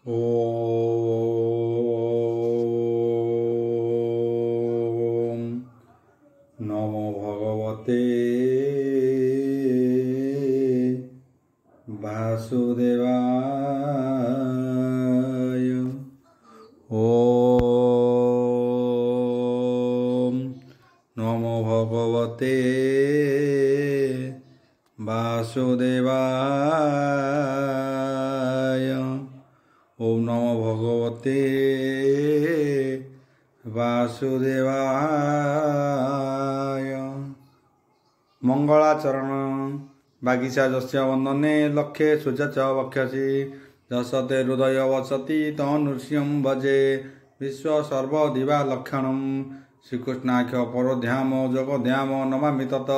ॐ नमो भगवते वासुदेवाय। ॐ नमो भगवते वासुदेवाय। ओम नमो भगवते वासुदेवाय। मंगलाचरण बागीचा जस्य वंदने लक्ष्ये सुच वक्षसि जसते हृदय वसति तनुष्यं भजे विश्व सर्वदिवा लक्षणं श्रीकृष्णाख्य परोध्याम जगध्याम नमामि तत्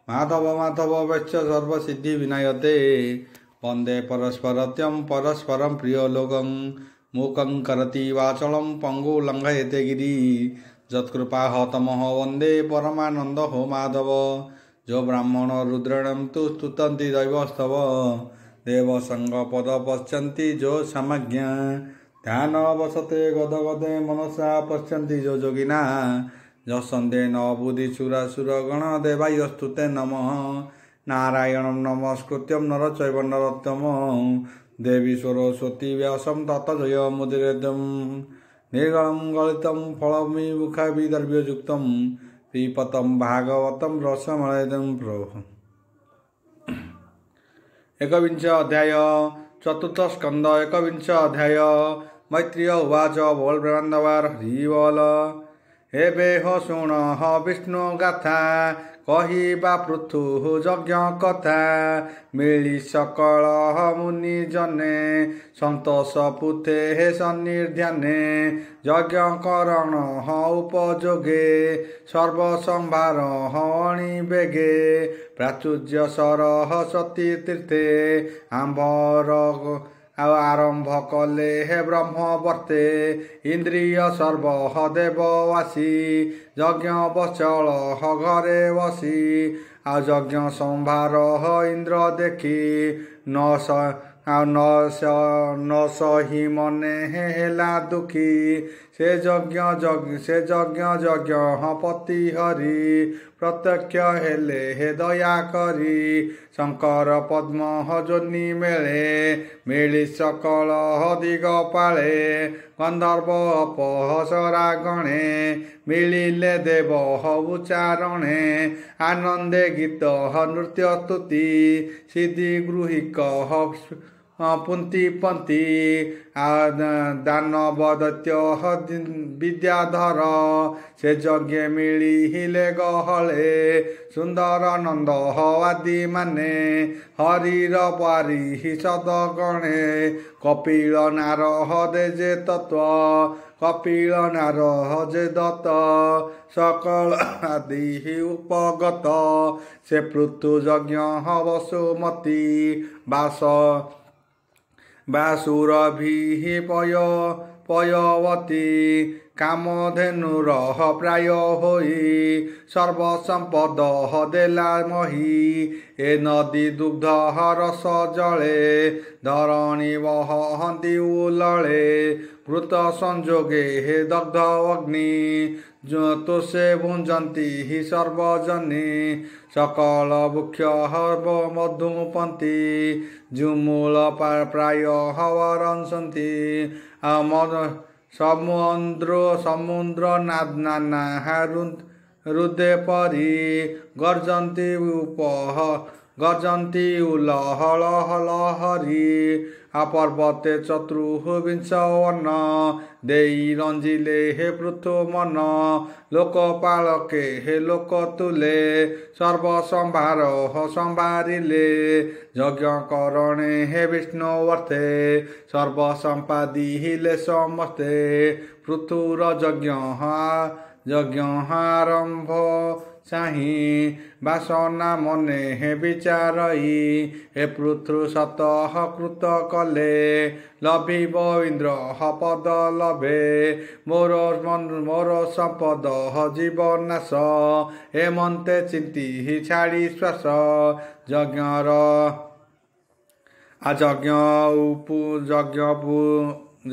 माधव माधव वैश्च सर्वसिद्धि विनायते वंदे परस्परत्यं परस्परं प्रियलोकं मूकं करति वाचलं पंगु लंघयते गिरि जत्कृपाहतमः वंदे परमानंद हो माधव जो ब्राह्मण रुद्रणं तु स्तुतन्ति दैवस्तव देव संग पद पश्यन्ति जो समज्ञा ध्यान वसते गद गदे मनसा पश्यन्ति जो जोगिना जसंदे न बुद्धि सुरासुर गण देवायस्तुते नमः नारायणं नमस्कृत्यं नर चैव नरोत्तमं देवी सरस्वती व्यासं तत जय मुदिरेदं निर्गलं गलितं फलमिमुखाभिद्रव्ययुक्तं श्रीपतं भागवतं रसमलेदं प्रभु। एकविंश अध्याय चतुर्थ स्कंद एकविंश अध्याय मैत्रेय उवाच बोल ब्रह्मांडवार हरिबोल एबे हो शुण विष्णु गाथा कहिबा पृथु यज्ञ कथा मिली सकल मुनि जने संतोष पुथे हे सन्निध्याने यज्ञ करण उपयोगे सर्वसंभार अणि बेगे प्राचुर्य सरस्वती तीर्थे आंबर आरंभ कले हे ब्रह्म वर्ते इंद्रिय सर्व देववासी यज्ञ बचल घरे बसी यज्ञ संभार इंद्र देखी न सही मने हेला दुखी से यज्ञ पति हरि प्रत्यक्ष हेले हे दया करी शंकर पद्म जोनि मेले मिली सकल दिग पाले गंधर्व अपहसरा गणे मिलिले देव उच्चारणे आनंदे गीत नृत्य स्तुति सिद्धि गृहिक पुंती पंती दानव दैत्य विद्याधर से यज्ञ मिलिले गहले सुंदर नंद आदि माने हरिर पारी सदगणे कपिल नारद जे तत्व कपिल नारद जे दत्त सकल आदि उपगत से पृथु यज्ञ वसुमती बासुरभि पयवती कामधेनुर प्राय होई सर्वसंपद देला मही ए नदी दुग्ध रस जले धरणी वहंती उलळे कृत संजोगे हे दग्ध अग्नि तोषे भुंजंती हि सर्वजनी सकल वृक्ष हर्व मधुपंती जुमूल प्राय हवरंसंती समुद्र नाना रुदे परी गर्जन्ति उलहलहरी पर्वते चतुर्विंश वर्ण देई रंजिले हे पृथु मन लोकपालके हे लोक तुले सर्वसंभार संभारिले यज्ञ करणे हे विष्णु वर्थे सर्वसंपादिले समस्ते पृथुर यज्ञ आरंभ चाही बासना मने हे विचारई हे पृथु सतः कृत कले लभिब इंद्र पद लभे मोर संपद जीवनाश हे मन्ते चिंती छाड़ी श्वास यज्ञर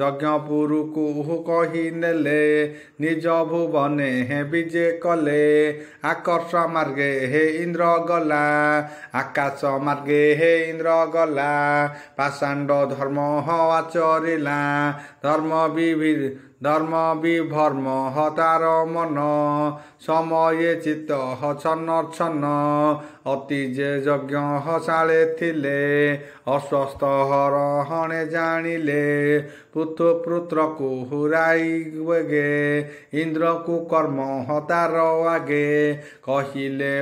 ଯଜ୍ଞପୁରକୁ କହି ନେଲେ ନିଜ ଭୁବନେ ବିଜେ କଲେ। ଆକର୍ଷ ମାର୍ଗେ ହେ ଇନ୍ଦ୍ର ଗଲା, ଆକାଶ ମାର୍ଗେ ହେ ଇନ୍ଦ୍ର ଗଲା। ପାଷାଣ୍ଡ ଧର୍ମ ଆଚରିଲା, ଧର୍ମ ବିଭର୍ମ ତାର ମନ। ସମୟେ ଚିତ୍ତ ଛନ୍ନ ଛନ୍ନ, ଅତି ଯେ ଯଜ୍ଞ ଶାଳେ ଥିଲେ। ଅସ୍ୱସ୍ଥ ହରହଣେ ଜାଣିଲେ, ପୁତ୍ରକୁ ହୁରାଇ ବେଗେ। ଇନ୍ଦ୍ରକୁ କର୍ମ ତାର ଆଗେ, କହିଲେ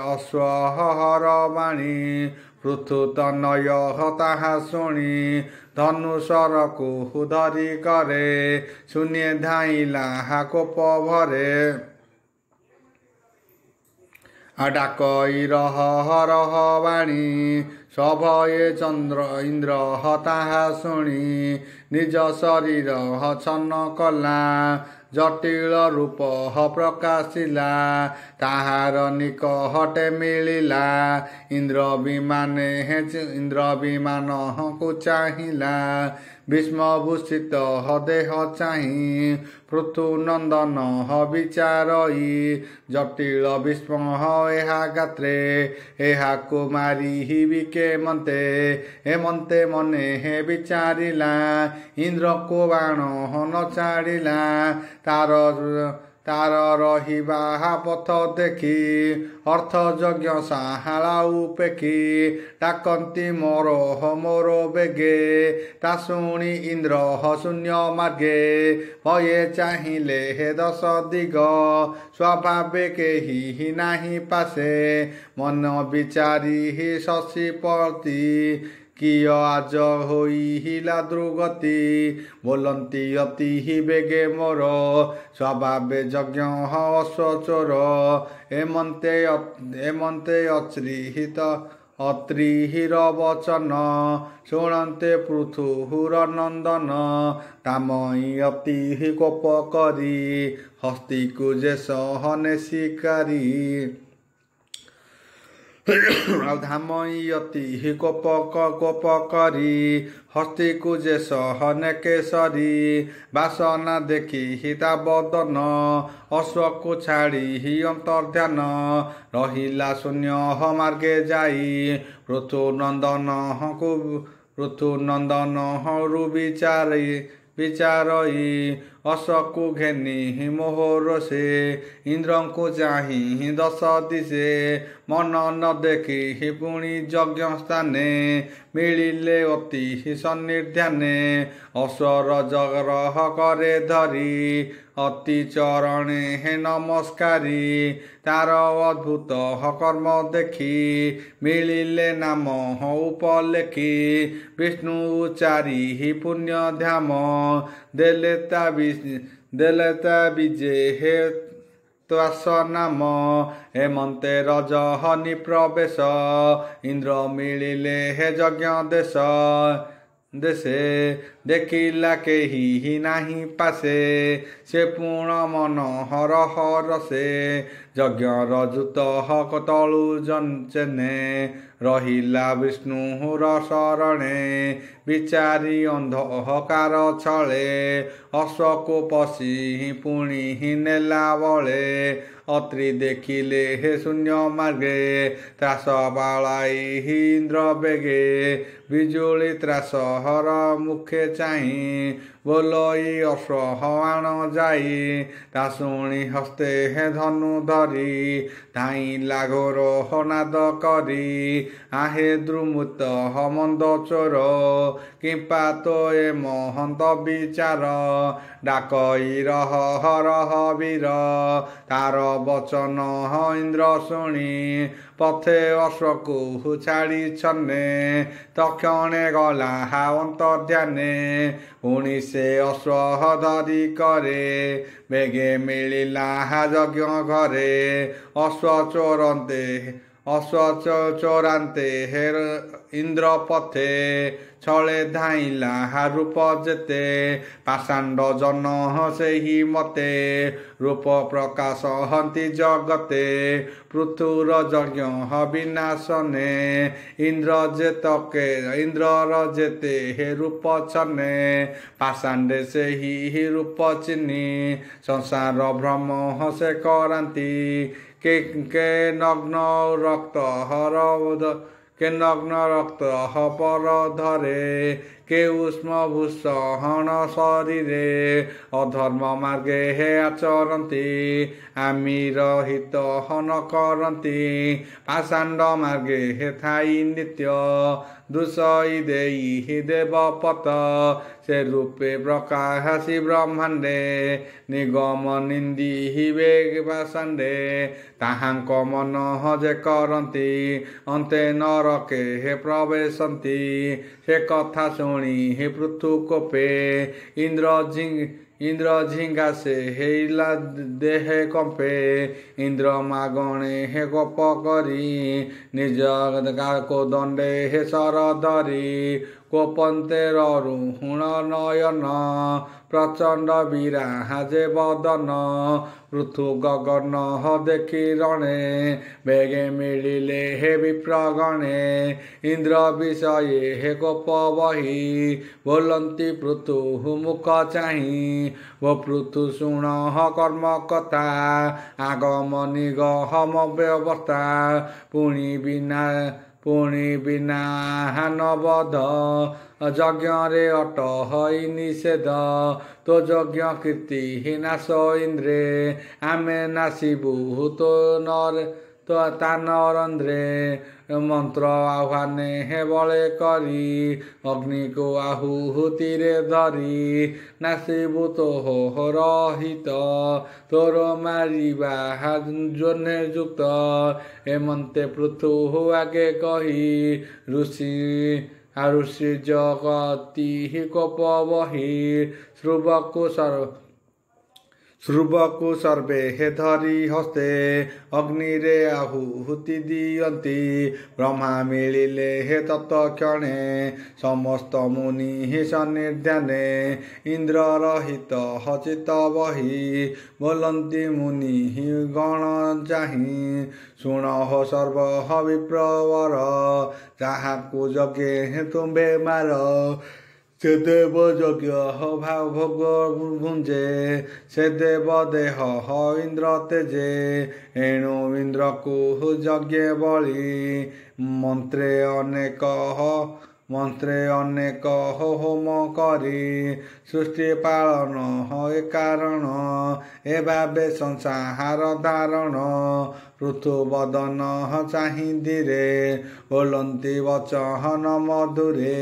ଅଶ୍ୱହର ବାଣୀ। ପୃଥୁତନୟ ତାହା ଶୁଣି, ଧନୁଶରକୁ ଧରି କରେ। ଶୂନ୍ୟେ ଧାଇଁଲା କୋପ ଭରେ, ଡାକଇ ରହ ବାଣୀ। ସଭୟେ ଇନ୍ଦ୍ର ତାହା ଶୁଣି, ନିଜ ଶରୀର ଛନ୍ନ କଲା। ଜଟିଳ ରୂପ ପ୍ରକାଶିଲା, ତାହାର ନିକଟେ ମିଳିଲା। ଇନ୍ଦ୍ର ବିମାନକୁ ଚାହିଁଲା, ଭୀଷ୍ମଭୂଷିତ ଦେହ ଚାହିଁ। ପୃଥୁ ନନ୍ଦନ ବିଚାରଇ, ଜଟିଳ ଭୀଷ୍ମ ଏହା ଗାତ୍ରେ। ଏହାକୁ ମାରିବି କେମନ୍ତେ, ଏମନ୍ତେ ମନେ ବିଚାରିଲା। ଇନ୍ଦ୍ରକୁ ବାଣ ନ ଛାଡ଼ିଲା, ତାର ରହିବା ପଥ ଦେଖି। ଅର୍ଥ ଯଜ୍ଞ ଶାଳା ଉପେକ୍ଷି, ଡାକନ୍ତି ମୋର ବେଗେ। ତା ଶୁଣି ଇନ୍ଦ୍ର ଶୂନ୍ୟ ମାର୍ଗେ, ଭୟେ ଚାହିଁଲେ ଦଶ ଦିଗ। ସ୍ୱଭାବେ କେହି ନାହିଁ ପାଶେ, ମନ ବିଚାରି ଶଶୀପତି। କିୟ ଆଜ ହୋଇଲା ଦୁର୍ଗତି, ବୋଲନ୍ତି ଅତି ବେଗେ ମୋର। ସ୍ୱଭାବେ ଯଜ୍ଞ ଅଶ୍ୱଚୋର, ଏମନ୍ତେ ଅତ୍ରିହିର ବଚନ। ଶୁଣନ୍ତେ ପୃଥୁର ନନ୍ଦନ, ତାମଇ ଅତି କୋପ କରି। ହସ୍ତୀକୁ ଯେ ସହନେ ଶିକାରୀ, ଧାମଇ ଅତି କୋପ କରି। ହସ୍ତୀକୁ ଯେ ସହନେ କେଶରୀ, ବାସନା ଦେଖି ତା ବଦନ। ଅଶ୍ୱକୁ ଛାଡ଼ି ଅନ୍ତର୍ଧ୍ୟାନ, ରହିଲା ଶୂନ୍ୟ ମାର୍ଗେ ଯାଇ। ପୃଥୁ ନନ୍ଦନରୁ ବିଚାରଇ, ଅଶ୍ୱକୁ ଘେନି ମୋହର ସେ। ଇନ୍ଦ୍ରଙ୍କୁ ଚାହିଁ ଦଶ ଦିଶେ, ମନ ନ ଦେଖି ପୁଣି ଯଜ୍ଞ ସ୍ଥାନେ। ମିଳିଲେ ଅତି ସନ୍ନିଧାନେ, ଅଶ୍ୱର ଜଗ୍ରହ କରେ ଧରି। ଅତି ଚରଣେ ନମସ୍କାରୀ, ତାର ଅଦ୍ଭୁତ କର୍ମ ଦେଖି। ମିଳିଲେ ନାମ ଉପଲେଖି, ବିଷ୍ଣୁ ଉଚାରି ପୁଣ୍ୟଧାମ। ଦେଲେ ତା ବିଜେ ତ୍ୱାସ ନାମ, ଏମନ୍ତେ ରଜହନି ପ୍ରବେଶ। ଇନ୍ଦ୍ର ମିଳିଲେ ଯଜ୍ଞ ଦେଶେ, ଦେଖିଲା କେହି ନାହିଁ ପାଶେ। ସେ ପୁଣ ମନୋହର ହରସେ, ଯଜ୍ଞର ଜୁତ ତଳୁ ଚେନେ। ରହିଲା ବିଷ୍ଣୁର ଶରଣେ, ବିଚାରି ଅନ୍ଧକାର ଛଳେ। ଅଶ୍ୱକୁ ପଶି ପୁଣି ନେଲା ବଳେ, ଅତ୍ରି ଦେଖିଲେ ଶୂନ୍ୟ ମାର୍ଗେ। ତ୍ରାସ ବାଳାଇ ଇନ୍ଦ୍ର ବେଗେ, ବିଜୁଳି ତ୍ରାସ ହର ମୁଖେ ଚାହିଁ। ବୋଲଇ ଅଶ୍ୱ ଆଣ ଯାଇ, ତା ଶୁଣି ହସ୍ତେ ଧନୁ ଧରି। ଧାଇଁଲା ଘୋର ନାଦ କରି, ଆହେ ଦ୍ରୁମୁତ ମନ୍ଦ ଚୋର। କିମ୍ପା ତୋଏ ମହନ୍ତ ବିଚାର, ଡାକଇ ରହ ବୀର। ତାର ବଚନ ଇନ୍ଦ୍ର ଶୁଣି, ପଥେ ଅଶ୍ୱକୁ ଛାଡ଼ି ଛନେ। ତକ୍ଷଣେ ଗଲା ଅନ୍ତର୍ଧ୍ୟାନେ, ପୁଣି ସେ ଅଶ୍ୱ ଧରି କରେ। ବେଗେ ମିଳିଲା ଯଜ୍ଞ ଘରେ, ଅଶ୍ୱ ଅଶ୍ୱଚୋରାନ୍ତେ ହେର ଇନ୍ଦ୍ର ପଥେ ଛଳେ ଧାଇଁଲା ରୂପ ଯେତେ ପାଷାଣ୍ଡ ଜନ ସେହି ମତେ ରୂପ ପ୍ରକାଶ ହନ୍ତି ଜଗତେ ପୃଥୁର ଯଜ୍ଞ ବିନାଶନେ ଇନ୍ଦ୍ରର ଯେତେ ରୂପ ଛନେ ପାଷାଣ୍ଡେ ସେହି ରୂପ ଚିହ୍ନି ସଂସାର ଭ୍ରମ ସେ କରାନ୍ତି କେ ନଗ୍ନ ରକ୍ତ ପର ଧରେ କେ ଉଷ୍ମ ଭୂଷଣ ଶରୀରେ ଅଧର୍ମ ମାର୍ଗେ ଆଚରନ୍ତି ଆମିର ହିତ ହନ କରନ୍ତି ପାଷାଣ୍ଡ ମାର୍ଗେ ଥାଇ ନିତ୍ୟ ଦୁଷଇ ଦେଇ ଦେବପତ ସେ ରୂପେ ପ୍ରକାଶି ବ୍ରହ୍ମାଣ୍ଡେ ନିଗମ ନିନ୍ଦିବେ ପାଷାଣ୍ଡେ ତାହାଙ୍କ ମନ ଯେ କରନ୍ତି ଅନ୍ତେ ନରକେ ପ୍ରବେଶନ୍ତି ସେ କଥା ଶୁଣି ପୃଥୁ କୋପେ ଇନ୍ଦ୍ର ଝିଙ୍ଗା ସେ ହେଇଲା ଦେହେ କମ୍ପେ ଇନ୍ଦ୍ର ମାଗଣେ ଗୋପ କରି ନିଜ କୋଦଣ୍ଡେ ସର ଧରି କୋପନ୍ତେର ରୁହୁଣ ନୟନ ପ୍ରଚଣ୍ଡ ବିରାଜେ ବଦନ ପୃଥୁ ଗଗନ ଦେଖି ରଣେ ବେଗେ ମିଳିଲେ ବିପ୍ରଗଣେ ଇନ୍ଦ୍ର ବିଷये କୋପ ବହି ବୋଲନ୍ତି ପୃଥୁ ମୁଖ ଚାହିଁ ଓ ପୃଥୁ ଶୁଣ କର୍ମ କଥା ଆଗମ ନିଗମ ବ୍ୟବସ୍ଥା ପୁଣି ବିନା ହାନବଧ ଯଜ୍ଞରେ ଅଟ ହଇ ନିଷେଧ ତୋ ଯଜ୍ଞ କୀର୍ତ୍ତି ନାଶ ଇନ୍ଦ୍ରେ ଆମେ ନାସିବୁ ତ ତାନରନ୍ଧ୍ରେ ମନ୍ତ୍ର ଆହ୍ୱାନେ ବଳେ କରି ଅଗ୍ନିକୁ ଆହୁତିରେ ଧରି ନାସିବୁ ତୋ ରହିତ ତୋର ମାରିବା ଜୋନେ ଯୁକ୍ତ ଏମନ୍ତେ ପୃଥୁ ଆଗେ କହି ଋଷି ଜଗତି କୋପ ବହି ଧ୍ରୁବକୁ ସର୍ବେ ଧରି ହସ୍ତେ ଅଗ୍ନିରେ ଆହୁତି ଦିଅନ୍ତି ବ୍ରହ୍ମା ମିଳିଲେ ତତ୍କ୍ଷଣେ ସମସ୍ତ ମୁନି ସନ୍ନିଧ୍ୟାନେ ଇନ୍ଦ୍ର ରହିତ ଚିତ ବହି ବୋଲନ୍ତି ମୁନି ଗଣ ଚାହିଁ ଶୁଣ ସର୍ବ ବିପ୍ରବର ଯାହାକୁ ଯଜ୍ଞେ ତୁମ୍ଭେ ମାର ସେ ଦେବ ଯଜ୍ଞ ଭୋଗ ଭୁଞ୍ଜେ ସେ ଦେବ ଦେହ ଇନ୍ଦ୍ର ତେଜେ ଏଣୁ ଇନ୍ଦ୍ରକୁ ଯଜ୍ଞେ ବଳି ମନ୍ତ୍ରେ ଅନେକ ହୋମ କରି ସୃଷ୍ଟି ପାଳନ ଏ କାରଣ ଏ ଭାବେ ସଂସାର ଧାରଣ ପୃଥୁ ବଦନ ଚାହିଁଦିରେ ବୋଲନ୍ତି ବଚନ ମଧୁରେ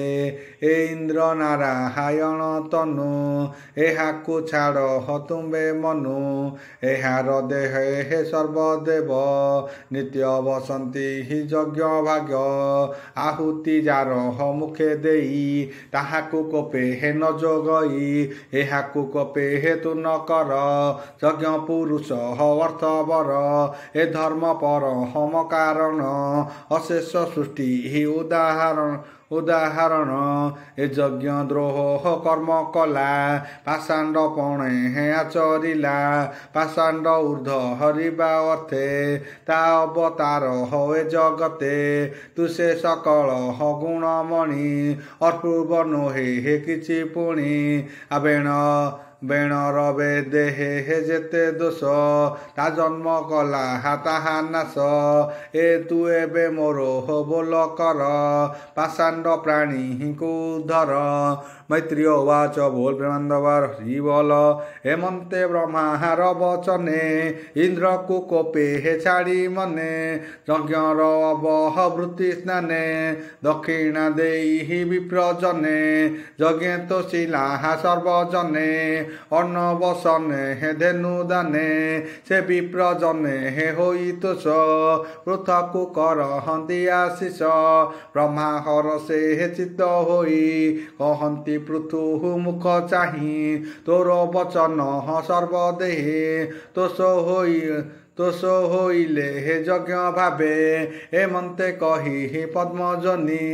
ଏ ଇନ୍ଦ୍ର ନାରାୟଣ ତନୁ ଏହାକୁ ଛାଡ଼ ତୁମ୍ଭେ ମନୁ ଏହାର ଦେହେ ସର୍ବଦେବ ନିତ୍ୟ ବସନ୍ତି ଯଜ୍ଞ ଭାଗ୍ୟ ଆହୁତି ଯାର ମୁଖେ ଦେଇ ତାହାକୁ କୋପେ ନ ଯୋଗଇ ଏହାକୁ କୋପେ ତୁ ନ କର ଯଜ୍ଞ ପୁରୁଷ ଅର୍ଥବର ଏ ଧର୍ମ ପର ହମ କାରଣ ଅଶେଷ ସୃଷ୍ଟି ଉଦାହରଣ ଏ ଯଜ୍ଞ ଦ୍ରୋହ କର୍ମ କଲା ପାଷାଣ୍ଡ ପଣେ ଆଚରିଲା ପାଷାଣ୍ଡ ଉର୍ଦ୍ଧ ହରିବା ଅର୍ଥେ ତା ଅବତାର ହଏ ଜଗତେ ତୁ ସେ ସକଳ ଗୁଣମଣି ଅପୂର୍ବ ନୋହେ କିଛି ପୁଣି ବେଣର ଦେହେ ଯେତେ ଦୋଷ ତା ଜନ୍ମ କଲା ତାହା ନାଶ ଏ ତୁ ଏବେ ମୋର ବୋଲ କର ପାଷାଣ୍ଡ ପ୍ରାଣୀଙ୍କୁ ଧର मैत्रीय उवाच बोल प्रेमानंदवर हरि बोल हेमंते ब्रह्मार वचने इंद्र को कोपे हे छाड़ी मने यज्ञर अवहवृत्ति स्नाने दक्षिणा देहि विप्रजने यज्ञे तो शिला सर्वजने अन्न वसने हे धेनु दाने से विप्रजने हे होई तोष पृथक करहंती आशीष ब्रह्मा हर से हे चित्त होई कहंती पृथु मुख चाही तोर वचन सर्वदेहे तोष होई ତୋଷ ହୋଇଲେ ହେ ଯଜ୍ଞ ଭାବେ ଏମନ୍ତେ କହି ପଦ୍ମଜନୀ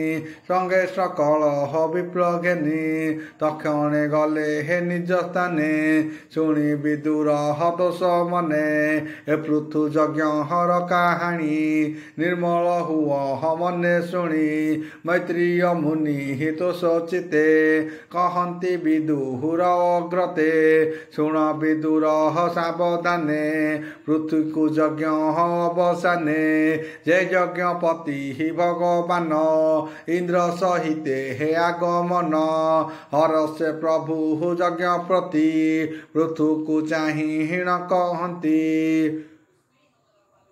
ସଙ୍ଗେ ସକଳ ବିପ୍ଳଘେନି ତକ୍ଷଣେ ଗଲେ ହେ ନିଜ ସ୍ଥାନେ ଶୁଣି ବିଦୁର ଦୋଷ ମନେ ଏ ପୃଥୁ ଯଜ୍ଞ ହର କାହାଣୀ ନିର୍ମଳ ହୁଅ ମନେ ଶୁଣି ମୈତ୍ରୀୟ ମୁନି ତୋଷ ଚିତେ କହନ୍ତି ବିଦୁର ଅଗ୍ରତେ ଶୁଣ ବିଦୁର ସାବଧାନେ ପୃଥ୍ୱୀକୁ ଯଜ୍ଞ ଅବସାନେ ଯେ ଯଜ୍ଞପତି ଭଗବାନ ଇନ୍ଦ୍ର ସହିତେ ହେ ଆଗମନ ହରସେ ପ୍ରଭୁ ଯଜ୍ଞ ପ୍ରତି ପୃଥୁକୁ ଚାହିଁ ହୀଣ କହନ୍ତି।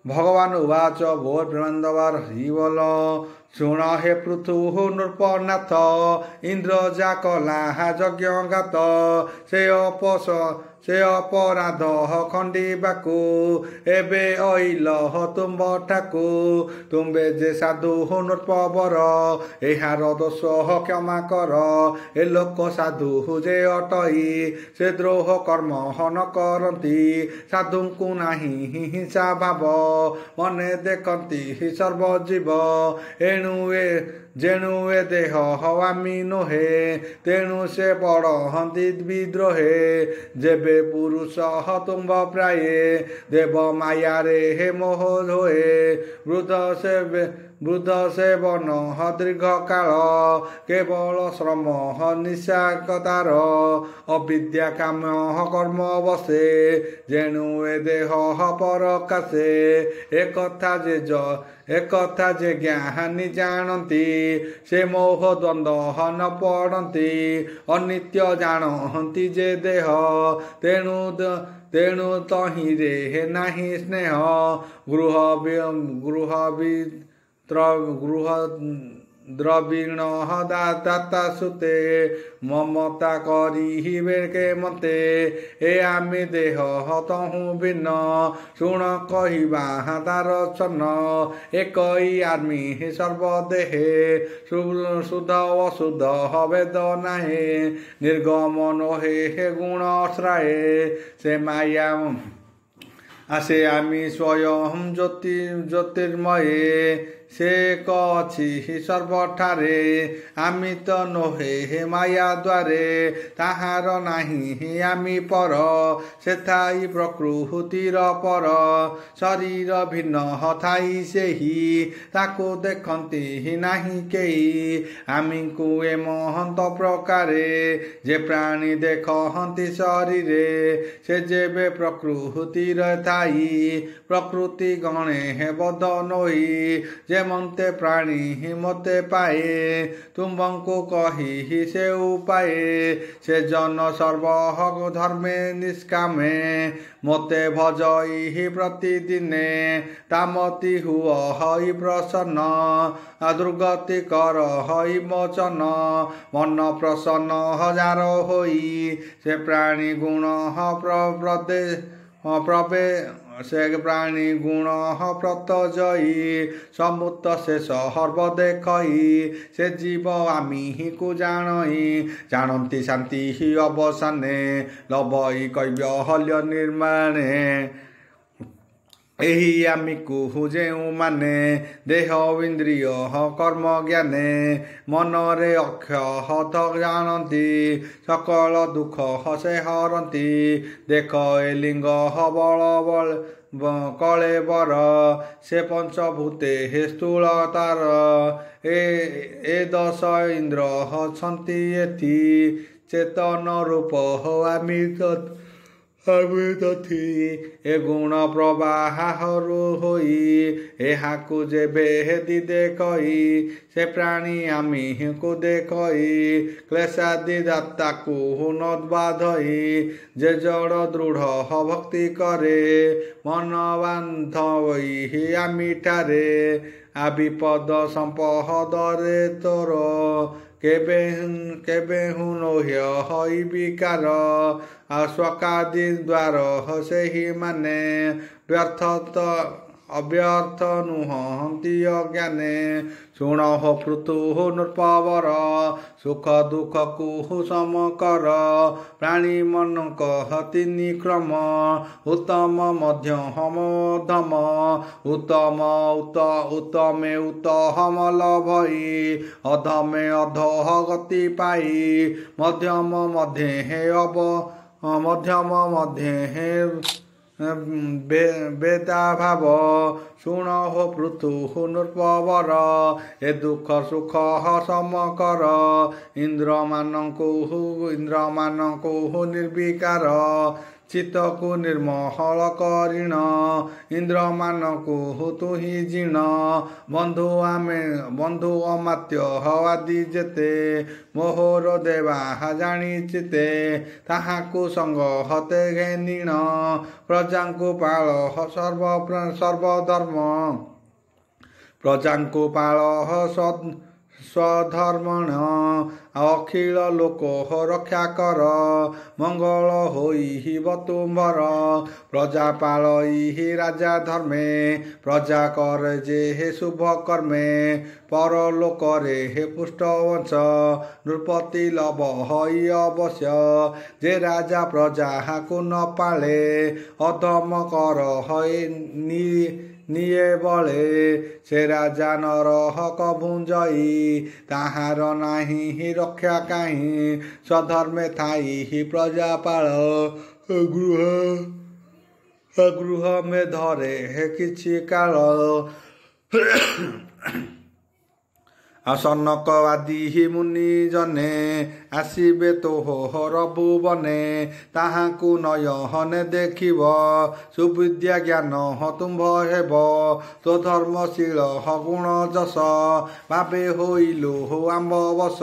ଭଗବାନ ଉବାଚ ବୋଲ ପ୍ରେମାନନ୍ଦବାର ହରିବୋଲ ଶୁଣ ହେ ପୃଥୁ ନୃପନାଥ ଇନ୍ଦ୍ର ଯା କଲା ଯଜ୍ଞ ଗାତ ସେ ଅପରାଧ ଖଣ୍ଡିବାକୁ ଏବେ ଅଇଲ ତୁମ୍ଭ ଠାକୁ ତୁମ୍ଭେ ଯେ ସାଧୁ ନୃପବର ଏହାର ଦୋଷ କ୍ଷମା କର ଏ ଲୋକ ସାଧୁ ଯେ ଅଟଇ ସେ ଦ୍ରୋହ କର୍ମ ନ କରନ୍ତି ସାଧୁଙ୍କୁ ନାହିଁ ହିଂସା ଭାବ ମନେ ଦେଖନ୍ତି ସର୍ବଜୀବ ଯେଣୁ ଏ ଦେହ ହୱାମି ନୁହେଁ ତେଣୁ ସେ ପଢ଼ନ୍ତି ବିଦ୍ରୋହେ ଯେବେ ପୁରୁଷ ତୁମ୍ଭ ପ୍ରାୟେ ଦେବ ମାୟାରେ ହେ ମୋହ ଧୋଏ ବୃଦ୍ଧ ସେବନ ଦୀର୍ଘ କାଳ କେବଳ ଶ୍ରମ ନିଶାକତାର ଅବିଦ୍ୟା କାମ କର୍ମ ବସେ ଯେଣୁ ଏ ଦେହ ପରକାଶେ ଏକଥା ଯେ ଜ୍ଞାନୀ ଜାଣନ୍ତି ସେ ମୋହ ଦ୍ୱନ୍ଦ୍ୱ ନ ପଡ଼ନ୍ତି ଅନିତ୍ୟ ଜାଣନ୍ତି ଯେ ଦେହ ତେଣୁ ତହିଁରେ ନାହିଁ ସ୍ନେହ ଗୃହ ଦ୍ରବୀଣ ଦାତା ସୁତେ ମମତା କରିବେ କେ ମତେ ଏ ଆମେ ଦେହ ତହୁଁ ଭିନ୍ନ ଶୁଣ କହିବା ତାର ଚନ ଏକଇ ଆର୍ମି ସର୍ବଦେହେ ଶୁଦ୍ଧ ଅଶୁଦ୍ଧ ବେଦ ନାହିଁ ନିର୍ଗମ ନୋହେ ହେ ଗୁଣ ଅଶ୍ରାଏ ସେ ମାୟା ଆସେ ଆମେ ସ୍ୱୟଂ ଜ୍ୟୋତିର୍ମୟେ ସେ ଏକ ଅଛି ସର୍ବଠାରେ ଆମେ ତ ନୋହେ ହେ ମାୟା ଦ୍ୱାରେ ତାହାର ନାହିଁ ଆମେ ପର ସେଥାଇ ପ୍ରକୃତିର ପର ଶରୀର ଭିନ୍ନ ଥାଇ ସେହି ତାକୁ ଦେଖନ୍ତି ନାହିଁ କେହି ଆମକୁ ଏ ମହନ୍ତ ପ୍ରକାରେ ଯେ ପ୍ରାଣୀ ଦେଖନ୍ତି ଶରୀରେ ସେ ଯେବେ ପ୍ରକୃତିରେ ଥାଇ ପ୍ରକୃତି ଗଣେ ହେ ବଦ ନୋଇ ଯେମନ୍ତେ ପ୍ରାଣୀ ମତେ ପାଏ ତୁମ୍ଭଙ୍କୁ କହି ସେ ଉପାଏ ସେ ଜନ ସର୍ବ ଧର୍ମେ ନିଷ୍କାମେ ମତେ ଭଜଇ ପ୍ରତିଦିନେ ତାମତି ହୁଅ ହଇ ପ୍ରସନ୍ନ ଦୁର୍ଗତି କର ହଇ ମୋଚନ ମନ ପ୍ରସନ୍ନ ହଜାର ହୋଇ ସେ ପ୍ରାଣୀ ଗୁଣ ସେ ପ୍ରାଣୀ ଗୁଣ ପ୍ରତଜଇ ସମୁତ ଶେଷ ସର୍ବ ଦେଖଇ ସେ ଜୀବ ଆମିକୁ ଜାଣନ୍ତି ଶାନ୍ତି ଅବସାନେ ଲଭଇ କୈବ୍ୟ ହଲ୍ୟ ନିର୍ମାଣେ ଏହି ଆମିକୁ ଯେଉଁମାନେ ଦେହ ଇନ୍ଦ୍ରିୟ କର୍ମ ଜ୍ଞାନେ ମନରେ ଅକ୍ଷତ ଜାଣନ୍ତି ସକଳ ଦୁଃଖ ସେ ହରନ୍ତି ଦେଖ ଏ ଲିଙ୍ଗ ବଳ କଳେବର ସେ ପଞ୍ଚଭୂତେ ହେ ସ୍ଥୂଳ ତାର ଏ ଦଶ ଇନ୍ଦ୍ର ଅଛନ୍ତି ଏଥି ଚେତନ ରୂପ ଏ ଗୁଣ ପ୍ରବାହରୁ ହୋଇ ଏହାକୁ ଯେବେ ଦେଖଇ ସେ ପ୍ରାଣୀ ଆମିକୁ ଦେଖଇ କ୍ଲେଶାଦି ଦାତାକୁ ନଦ୍ବାଧଇ ଯେ ଜଡ଼ ଦୃଢ଼ ଭକ୍ତି କରେ ମନ ବାନ୍ଧଇ ଆମିଠାରେ ବିପଦ ସମ୍ପଦରେ ତୋର କେବେ ନୋହ୍ୟ ହଇ ବିକାର ସ୍ୱକାଦି ଦ୍ୱାର ସେହି ମାନେ ବ୍ୟର୍ଥ ଅବ୍ୟର୍ଥ ନୁହନ୍ତି ଅଜ୍ଞାନେ। ଶୁଣ ହୋ ପୃଥୁ ନୃପବର ସୁଖ ଦୁଃଖକୁ ସମକର। ପ୍ରାଣୀ ମନଙ୍କ ତିନି କ୍ରମ ଉତ୍ତମ ମଧ୍ୟମ ଅଧମ। ଉତ୍ତମ ଉତ୍ତମେ ଉତ୍ତମ ଭଇ ଅଧମେ ଅଧଃ ଗତି ପାଇ। ମଧ୍ୟମ ମଧ୍ୟେ ହେ ବେଦାଭାବ। ଶୁଣ ହୋ ପୃଥୁ ନୃପବର ଏ ଦୁଃଖ ସୁଖ ସମକର। ଇନ୍ଦ୍ରମାନଙ୍କୁ ନିର୍ବିକାର ଚିତ୍ତକୁ ନିର୍ମହଳ କରିଣ। ଇନ୍ଦ୍ରମାନଙ୍କୁ ତୁହି ଜିଣ ବନ୍ଧୁ ଅମାତ୍ୟ ଆଦି ଯେତେ। ମୋହର ଦେବା ଜାଣିଚିତେ ତାହାକୁ ସଙ୍ଗ ହତେ ଘେନିଣ। ପ୍ରଜାଙ୍କୁ ପାଳ ସର୍ବଧର୍ମ ପ୍ରଜାଙ୍କୁ ପାଳ ସ୍ୱଧର୍ମଣ। ଅଖିଳ ଲୋକ ରକ୍ଷା କର ମଙ୍ଗଳ ହୋଇବ ତୁମ୍ଭର। ପ୍ରଜା ପାଳଇ ରାଜା ଧର୍ମେ ପ୍ରଜା କରେ ଯେ ହେ ଶୁଭ କର୍ମେ। ପରଲୋକରେ ହେ ପୃଷ୍ଠବଂଶ ନୃପତି ଲଭ ହଇ ଅବଶ୍ୟ। ଯେ ରାଜା ପ୍ରଜାକୁ ନ ପାଳେ ଅଧମ କର ହଇ ନିଏ ବଳେ। ସେ ରାଜା ନରକ ଭୁଞ୍ଜଇ ତାହାର ନାହିଁ ରକ୍ଷା କାହିଁ। ସ୍ୱଧର୍ମେ ଥାଇ ପ୍ରଜା ପାଳ ଗୃହ ମେ ଧରେ କିଛି କାଳ। ସନକ ଆଦି ମୁନି ଜନେ ଆସିବେ ତୋହର ଭୁବନେ। ତାହାଙ୍କୁ ନୟନେ ଦେଖିବ ସୁବିଦ୍ୟା ଜ୍ଞାନ ତୁମ୍ଭ ହେବ। ତୋ ଧର୍ମଶୀଳ ଗୁଣ ଯଶ ଭାବେ ହୋଇଲୁ ଆମ୍ବ ବସ।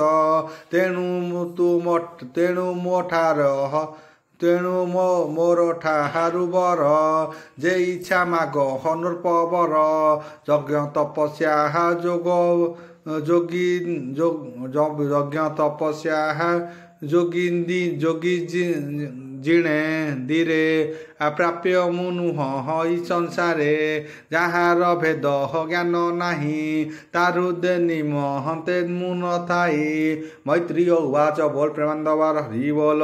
ତେଣୁ ମୋର ଠାରୁ ବର ଯେ ଇଚ୍ଛା ମାଗ ନୃପବର। ଯଜ୍ଞ ତପସ୍ୟା ଯୋଗୀ ଜିଣେ ଧୀରେ ପ୍ରାପ୍ୟ ମୁଁ ନୁହଁ ଇ ସଂସାରେ। ଯାହାର ଭେଦ ଜ୍ଞାନ ନାହିଁ ତାରୁ ନିମହନ୍ତେ ମୁଁ ନଥାଇ। ମୈତ୍ରୀ ଉବାଚ ବୋଲ ପ୍ରେମାନନ୍ଦବାର ହରି ବୋଲ।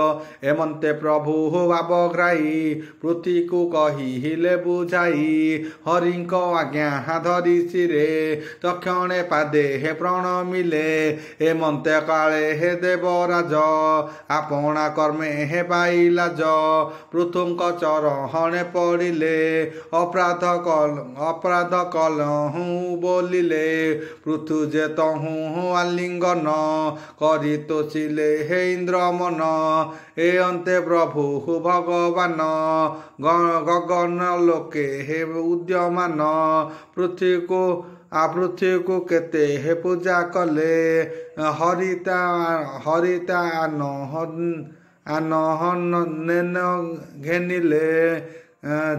ଏମନ୍ତେ ପ୍ରଭୁ ଭାବଗ୍ରାହୀ ପୃଥ୍ୱୀକୁ କହିଲେ ବୁଝାଇ। ହରିଙ୍କ ଆଜ୍ଞା ଧରି ଶିରେ ତକ୍ଷଣେ ପାଦେ ପ୍ରଣମିଲେ। ଏମନ୍ତେ କାଳେ ହେ ଦେବରାଜ ଆପଣା କର୍ମେ ହେ ପାଇଲାଜ। ପୃଥୁଙ୍କ ଚରଣେ ପଡ଼ିଲେ ଅପରାଧ କଲହୁଁ ବୋଲିଲେ। ପୃଥୁ ଯେ ତହୁଁ ଆଲିଙ୍ଗନ କରି ତୋଷିଲେ ହେ ଇନ୍ଦ୍ର ମନ। ଏ ଅନ୍ତେ ପ୍ରଭୁ ଭଗବାନ ଗଗନ ଲୋକେ ହେ ଉଦ୍ୟମାନ। ପୃଥ୍ୱୀକୁ କେତେ ହେ ପୂଜା କଲେ ହରିତା ଆନହନ ଘେନିଲେ।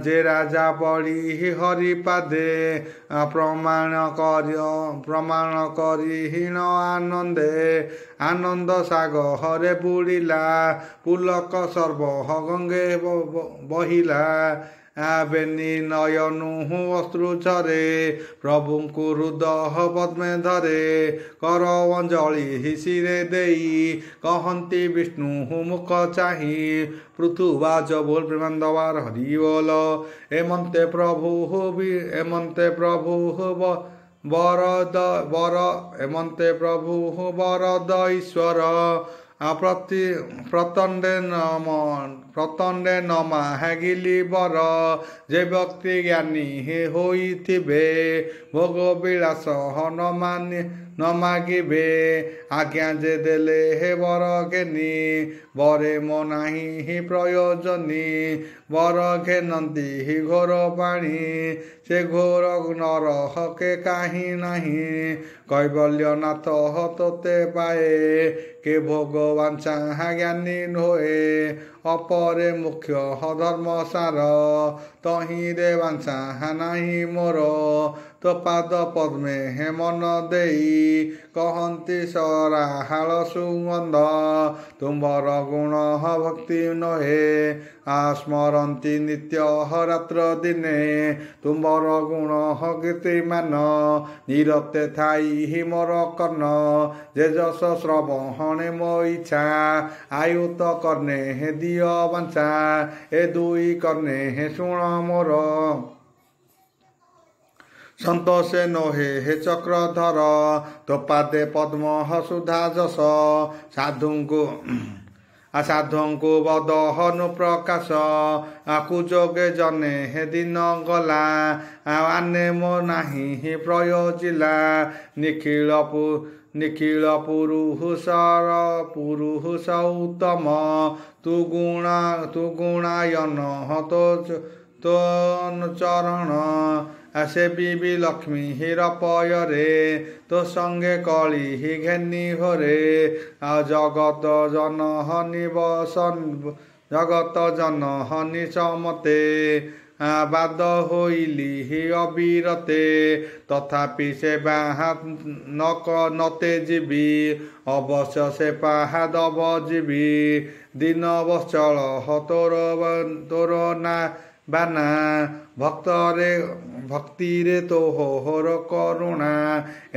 ଯେ ରାଜା ପଡ଼ି ହରିପାଦେ ପ୍ରମାଣ କରିହୀନ ଆନନ୍ଦେ। ଆନନ୍ଦ ସାଗରେ ବୁଡ଼ିଲା ପୁଲକ ସର୍ବ ଗଙ୍ଗେ ବହିଲା। ବେନି ନୟନୁ ଅଶ୍ରୁ ଝରେ ପ୍ରଭୁଙ୍କୁ ହୃଦୟ ପଦ୍ମେ ଧରେ। କର ଅଞ୍ଜଳି ଶିରେ ଦେଇ କହନ୍ତି ବିଷ୍ଣୁ ମୁଖ ଚାହିଁ। ପୃଥୁବାଚ ବୋଲ ପ୍ରେମାନନ୍ଦବାର ହରି ବୋଲ। ଏମନ୍ତେ ପ୍ରଭୁ ବରଦ ଈଶ୍ୱର। ପ୍ରତଣ୍ଡେ ନମା ଗିଲି ବର। ଯେ ବ୍ୟକ୍ତି ଜ୍ଞାନୀ ହୋଇଥିବେ ଭୋଗ ବିଳାସ ନ ମାଗିବେ। ଆଜ୍ଞା ଯେ ଦେଲେ ହେ ବର ଘେନି ବରେ ମୋ ନାହିଁ ପ୍ରୟୋଜନୀ। ବର ଘେନନ୍ତି ଘୋର ପାଣି ସେ ଘୋର ନରକେ କାହିଁ ନାହିଁ। କୈବଲ୍ୟନାଥ ତୋତେ ପାଏ କେ ଭଗବାନ ଚାହା ଜ୍ଞାନୀ ହୋଏ। ଅପରେ ମୁଖ୍ୟ ଧର୍ମ ସାର ତହିଁରେ ବାଞ୍ଛା ନାହିଁ ମୋର। ତୋ ପାଦ ପଦ୍ମେ ହେ ମନ ଦେଇ କହନ୍ତି ସରାହାଳ ସୁଗନ୍ଧ। ତୁମ୍ଭର ଗୁଣ ଭକ୍ତି ନୁହେଁ ସ୍ମରନ୍ତି ନିତ୍ୟ ରାତ୍ର ଦିନେ। ତୁମ୍ଭର ଗୁଣ କୀର୍ତ୍ତିମାନ ନିରତେ ଥାଇ ମୋର କର୍ଣ୍ଣ। ଯେ ଯଶ ଶ୍ରବଣେ ମୋ ଇଚ୍ଛା ଆୟୁତ କର୍ଣ୍ଣେ ଦିଅ ବାଞ୍ଚା। ଏ ଦୁଇ କର୍ଣ୍ଣେ ଶୁଣ ମୋର ସନ୍ତୋଷେ ନୋହେ ଚକ୍ରଧର। ତୋ ପାଦେ ପଦ୍ମ ସୁଧା ଯଶ ସାଧୁଙ୍କୁ ବଦହନୁ ପ୍ରକାଶ। କୁଯୋଗେ ଜନେ ଦିନ ଗଲା ଆନେ ମୋ ନାହିଁ ପ୍ରୟୋଜିଲା। ନିଖିଳ ପୁରୁଷ ଉତ୍ତମ ତୁ ଗୁଣାୟନ ତୋ ଚରଣ। ସେବିବି ଲକ୍ଷ୍ମୀ ହିରପୟରେ ତୋ ସଙ୍ଗେ କଳି ଘେନି ଘରେ। ଜଗତ ଜନହନି ସମତେ ବାଦ ହୋଇଲି ଅବିରତେ। ତଥାପି ସେ ବାହା ନତେ ଯିବି ଅବଶ୍ୟ ସେ ପାହାଦବ ଯିବି। ଦିନ ବତ୍ସଳ ତୋର ନା ବାନା ଭକ୍ତିରେ ତୋହର କରୁଣା।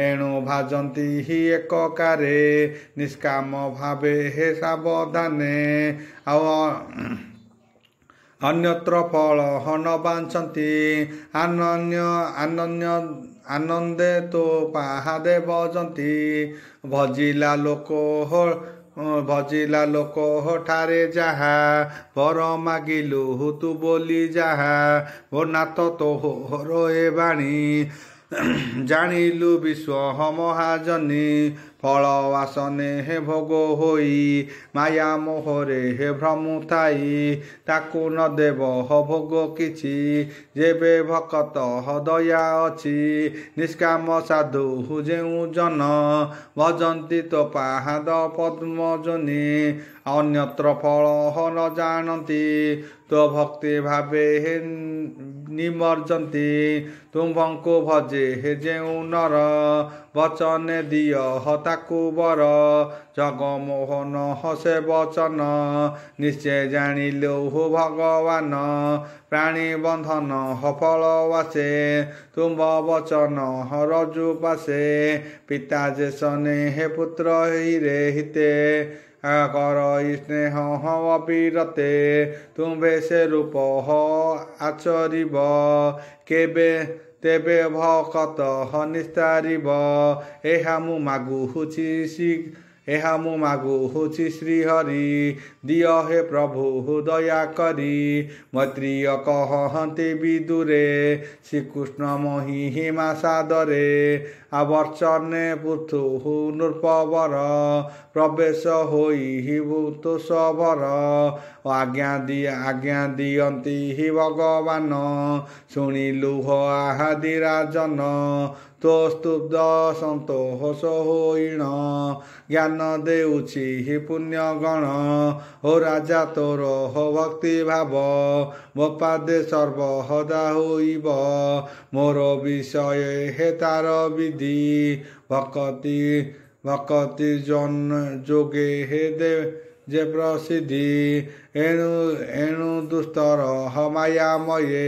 ଏଣୁ ଭାଜନ୍ତି ଏକକାରେ ନିଷ୍କାମ ଭାବେ ସାବଧାନେ। ଆଉ ଅନ୍ୟତ୍ର ଫଳ ନ ବାଞ୍ଚନ୍ତି ଆନନ୍ଦେ ତୋ ପାହାଦେ ଭଜନ୍ତି। ଭଜିଲା ଲୋକ ଠାରେ ଯାହା ବର ମାଗିଲୁ ତୁ ବୋଲି ଯାହା। ଓ ନାଥ ତୋହର ଏ ବାଣୀ ଜାଣିଲୁ ବିଶ୍ୱ ମହାଜନୀ। ଫଳ ବାସନେ ଭୋଗ ହୋଇ ମାୟା ମୋହରେ ଭ୍ରମୁ ଥାଇ। ତାକୁ ନ ଦେବ ଭୋଗ କିଛି ଯେବେ ଭକତ ଦୟା ଅଛି। ନିଷ୍କାମ ସାଧୁ ଯେଉଁ ଜନ ଭଜନ୍ତି ତୋ ପାହାଦ ପଦ୍ମଜନୀ। ଅନ୍ୟତ୍ର ଫଳ ନ ଜାଣନ୍ତି ତୋ ଭକ୍ତି ଭାବେ ନିମର୍ଜନ୍ତି। ତୁମ୍ଭଙ୍କୁ ଭଜେ ଯେଉଁ ନର ବଚନେ ଦିଅ ତାକୁ ବର। ଜଗମୋହନ ସେ ବଚନ ନିଶ୍ଚୟ ଜାଣିଲୁ ଭଗବାନ। ପ୍ରାଣୀ ବନ୍ଧନ ଫଳ ବାସେ ତୁମ୍ଭ ବଚନ ରଜୁ ପାସେ। ପିତା ଯେ ସନେ ପୁତ୍ର ହିରେ ହିତେ କର ସ୍ନେହ ଅବିରତେ। ତୁମ୍ଭେ ସେ ରୂପ ଆଚରିବ କେବେ ତେବେ ଭକତ ନିସ୍ତାରିବ। ଏହା ମୁଁ ମାଗୁଛି ଶ୍ରୀହରି ଦିଅ ହେ ପ୍ରଭୁ ଦୟାକରି। ମୈତ୍ରୀୟ କହନ୍ତି ବିଦୁରେ ଶ୍ରୀକୃଷ୍ଣ ମହିମା ସାଦରେ। ବର୍ଚ୍ଚନେ ପୃଥୁ ନୃପବର ପ୍ରବେଶ ହୋଇ ତୋଷଭର। ଆଜ୍ଞା ଦିଅନ୍ତି ଭଗବାନ ଶୁଣିଲୁ ଆହାଦି ରାଜନ। ତୋ ସ୍ତୁବ୍ଧ ସନ୍ତୋଷ ହୋଇଣ ଜ୍ଞାନ ଦେଉଛି ପୁଣ୍ୟ ଗଣ। ଓ ରାଜା ତୋର ଭକ୍ତି ଭାବ ମୋ ପାଦେ ସର୍ବଦା ହୋଇବ। ମୋର ବିଷୟ ହେ ତାର ବିଧି ଭକତି ଯୋଗେ ହେ ଦେ ଯେ ପ୍ରସିଦ୍ଧି। ଏଣୁ ଦୁସ୍ତର ମାୟାମୟେ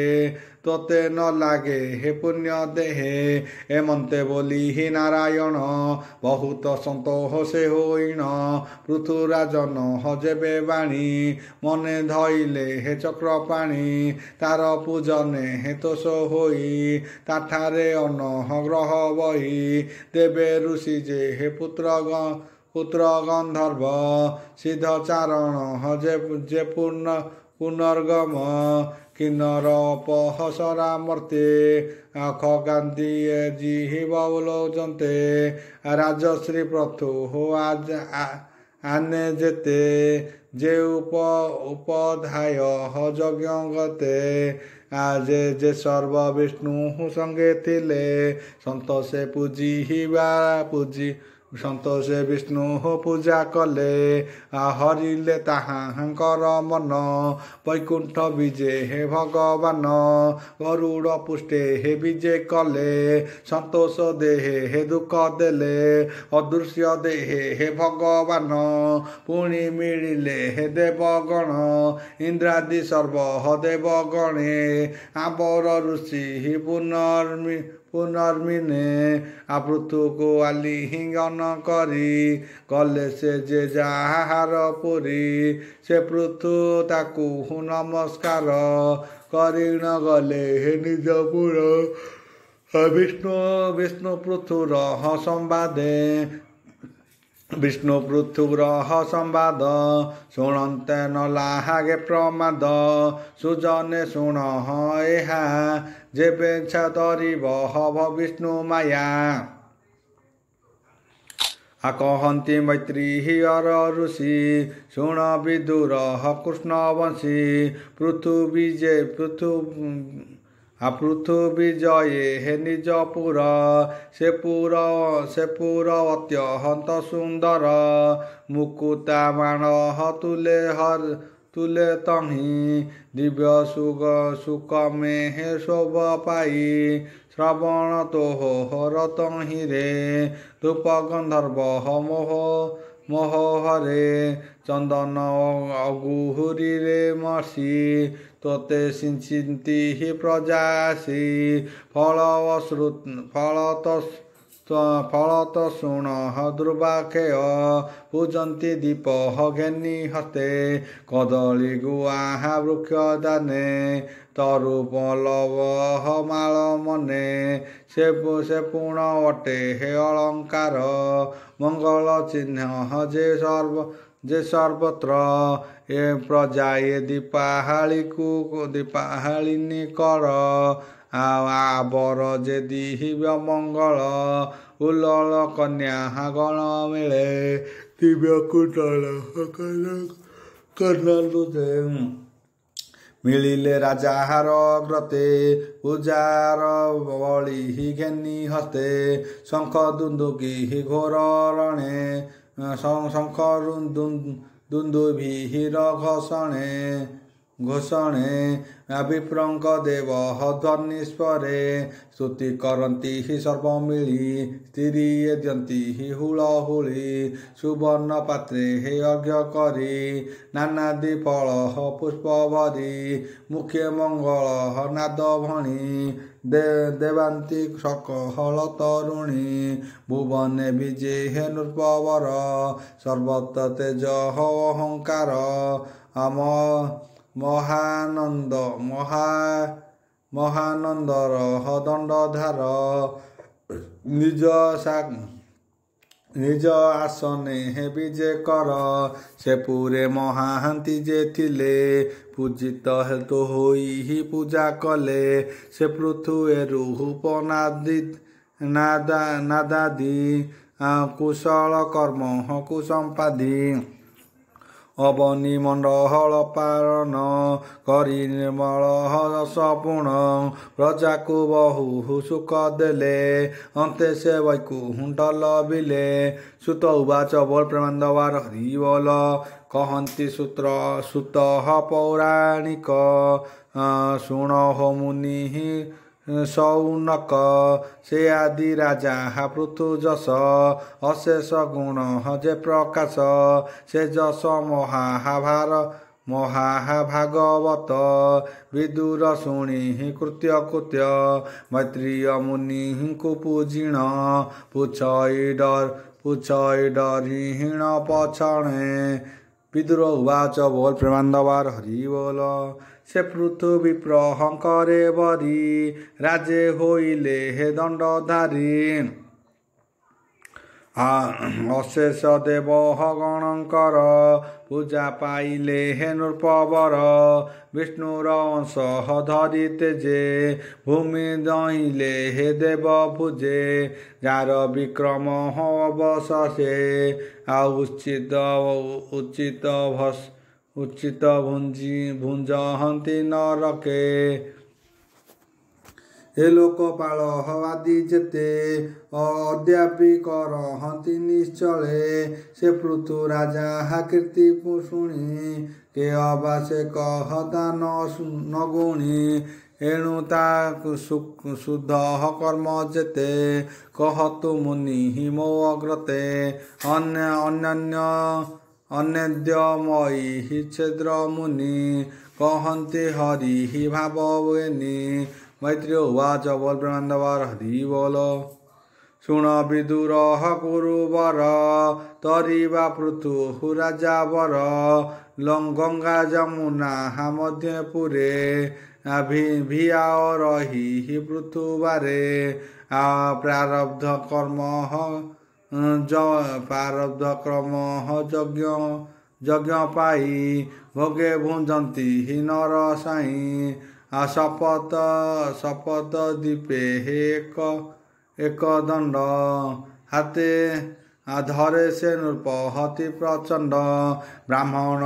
ତୋତେ ନ ଲାଗେ ହେ ପୁଣ୍ୟ ଦେହେ। ଏମନ୍ତେ ବୋଲି ନାରାୟଣ ବହୁତ ସନ୍ତୋଷେ ହୋଇଣ। ପୃଥୁରାଜନ ଯେବେ ବାଣୀ ମନେ ଧଇଲେ ଚକ୍ରପାଣି। ତାର ପୂଜନେ ତୋଷ ହୋଇ ତାଠାରେ ଅନଗ୍ରହ ବହି। ଦେବେ ଋଷି ଯେ ପୁତ୍ର ଗନ୍ଧର୍ବ ସିଦ୍ଧ ଚାରଣ ଯେ ପୁନର୍ଗମ। କିନ୍ନର ପହସରା ମର୍ତ୍ତେ ଖଗାନ୍ତିଏ ଜିହିବଲୋଚନ୍ତେ। ରାଜଶ୍ରୀ ପ୍ରଥୁ ଆନେ ଯେତେ ଯେ ଉପଧାୟ ଯଜ୍ଞ ଗତେ। ଯେ ସର୍ବ ବିଷ୍ଣୁ ସଙ୍ଗେ ଥିଲେ ସନ୍ତୋଷେ ସନ୍ତୋଷେ ବିଷ୍ଣୁ ପୂଜା କଲେ ହରିଲେ ତାହାଙ୍କର ମନ ବୈକୁଣ୍ଠ ବିଜେ ହେ ଭଗବାନ ଗରୁଡ଼ ପୁଷ୍ଟେ ହେ ବିଜେ କଲେ ସନ୍ତୋଷ ଦେହେ ହେ ଦୁଃଖ ଦେଲେ ଅଦୃଶ୍ୟ ଦେହେ ହେ ଭଗବାନ ପୁଣି ମିଳିଲେ ହେ ଦେବଗଣ ଇନ୍ଦ୍ରାଦି ସର୍ବ ଦେବଗଣେ ଆମ୍ବର ଋଷି ପୁନର୍ମିନେ ପୃଥୁକୁ ଆଲିଙ୍ଗନ କରି ଗଲେ ସେ ଯେ ଯାହାର ପୁରୀ ସେ ପୃଥୁ ତାକୁ ନମସ୍କାର କରି ନ ଗଲେ ହେ ନିଜ ପୁର ବିଷ୍ଣୁ ପୃଥୁର ସମ୍ବାଦେ ବିଷ୍ଣୁ ପୃଥୁର ସମ୍ବାଦ ଶୁଣନ୍ତେ ନ ଲାગે ପ୍ରମାଦ ସୁଜନେ ଶୁଣ ଏହା ଯେବେ ଧରିବ ହବ ବିଷ୍ଣୁ ମାୟା କହନ୍ତି ମୈତ୍ରୀ ହିଅର ଋଷି ଶୁଣ ବିଦୁର କୃଷ୍ଣ ବଂଶୀ ପୃଥୁ ବିଜୟେ ହେ ନିଜ ପୁର ସେ ପୁର ଅତ୍ୟନ୍ତ ସୁନ୍ଦର ମୁକୁତା ବାଣ ତୁଲେ ତହିଁ ଦିବ୍ୟ ସୁକମେ ହେ ଶୋଭ ପାଇ ଶ୍ରବଣ ତୋହର ତହିଁରେ ଧୂପ ଗନ୍ଧର୍ବ ମୋହରେ ଚନ୍ଦନ ଅଗୁହୁରିରେ ମସି ତୋତେ ସିଞ୍ଚିନ୍ତି ପ୍ରଜାସି ଫଳତ ଶୁଣ ଦୁର୍ବାକ୍ଷୟ ପୂଜନ୍ତି ଦୀପ ଘେନି ହସ୍ତେ କଦଳୀ ଗୁଆ ବୃକ୍ଷ ଦାନେ ତରୁ ପଲବ ମାଳ ମନେ ସେ ପୁଣ ଅଟେ ହେ ଅଳଙ୍କାର ମଙ୍ଗଳ ଚିହ୍ନ ଯେ ସର୍ବତ୍ର ଏ ପ୍ରଜା ଏ ଦୀପାହାଳିନୀ କର ଆବର ଯେ ଦିବ୍ୟ ମଙ୍ଗଳ ଉଲ୍ଲଳ କନ୍ୟା ଗଣ ମିଳେ ଦିବ୍ୟ କୁଣ୍ଡଳ କର୍ଣ୍ଣଲୁଦେ ମିଳିଲେ ରାଜାର ଗ୍ରତେ ପୂଜାର ବଳି ଘେନି ହସ୍ତେ ଶଙ୍ଖ ଦୁନ୍ଦୁକି ଘୋର ରଣେ ଶଙ୍ଖ ଦୁନ୍ଦୁଭିର ଘୋଷଣେ ବିପ୍ରଙ୍କ ଦେବ ଧ୍ୱନିସ୍ୱରେ ସ୍ତୁତି କରନ୍ତି ସର୍ବମିଳି ସ୍ତ୍ରୀ ଦିଅନ୍ତି ହୁଳହୁଳି ସୁବର୍ଣ୍ଣ ପାତ୍ରେ ହେ ଅର୍ଘ୍ୟ କରି ନାନାଦି ଫଳ ପୁଷ୍ପ ଭରି ମୁଖ୍ୟ ମଙ୍ଗଳ ନାଦ ଭଣି ଦେବାନ୍ତି ସକଳ ତରୁଣୀ ଭୁବନେ ବିଜେ ହେ ନୃପବର ସର୍ବତ ତେଜ ଅହଙ୍କାର ମହାନନ୍ଦର ଦଣ୍ଡଧାର ନିଜ ଆସନେ ହେ ବିଜେ କର ସେ ପୁରେ ମହାନ୍ତି ଯେ ଥିଲେ ପୂଜିତ ହେତୁ ହୋଇ ପୂଜା କଲେ ସେ ପୃଥୁଏ ରୂପ ନାଦାଦି କୁଶଳ କର୍ମ କୁସମ୍ପାଦି ଅବନି ମଣ୍ଡଳ ପାଳନ କରି ନିର୍ମଳ ରସପୁଣ ପ୍ରଜାକୁ ବହୁ ସୁଖ ଦେଲେ ଅନ୍ତେ ସେ ବୈକୁଣ୍ଠ ଲଭିଲେ ସୁତ ଉବାଚ ବୋଲ ପ୍ରେମାନନ୍ଦବାର ହରିବୋଲ କହନ୍ତି ସୁତ ପୌରାଣିକ ଶୁଣ ହୋ ମୁନି ସୌନକ ସେ ଆଦି ରାଜା ପୃଥୁ ଯଶ ଅଶେଷ ଗୁଣ ଯେ ପ୍ରକାଶ ସେ ଯଶ ମହାଭାଗବତ ବିଦୁର ଶୁଣି କୃତ୍ୟ ମୈତ୍ରୀୟ ମୁନିଙ୍କୁ ପୂଜିଣ ପୁଛଇ ଡରିହୀଣ ପଛଣେ ବିଦୁର ଉବାଚ ବୋଲ ପ୍ରେମାନନ୍ଦବାର ହରି ବୋଲ ସେ ପୃଥୁ ବିପ୍ରହଙ୍କରେ ବରି ରାଜେ ହୋଇଲେ ହେ ଦଣ୍ଡଧାରୀ ଅଶେଷ ଦେବ ଗଣଙ୍କର ପୂଜା ପାଇଲେ ହେ ନୃପବର ବିଷ୍ଣୁର ଅଂଶ ଧରି ତେଜେ ଭୂମି ଦହିଲେ ହେ ଦେବ ପୂଜେ ଯାର ବିକ୍ରମ ଅବଶେ ଉଚିତ ଭୁଞ୍ଜହନ୍ତି ନରକେ ଏ ଲୋକପାଳ ଆଦି ଯେତେ ଅଦ୍ୟାପି କରହନ୍ତି ନିଶ୍ଚଳେ ସେ ପୃଥୁ ରାଜା କୀର୍ତ୍ତି ଶୁଣି କେ ଅବା ସେ କହତା ନଗୁଣି ଏଣୁ ତାକୁ ଶୁଦ୍ଧ କର୍ମ ଯେତେ କହତୁ ମୁନି ମୋ ଅଗ୍ରତେ ଅନେଦ୍ୟମୟୀ ଛେଦ୍ର ମୁନି କହନ୍ତି ହରି ଭାବେନି मैत्रेय उवाच बोल ब्रह्मांडवार हरि बोल शुण विदुर कुरुवर तरिवा पृथु राजा वर गंगा जमुना मध्य पुरे भियाओ रही पृथुवारे प्रारब्ध कर्म यज्ञ पाई भोगे भुंजती नर साई शपथ दीपे एक दंड हाथे धरे से नृपहति प्रचंड ब्राह्मण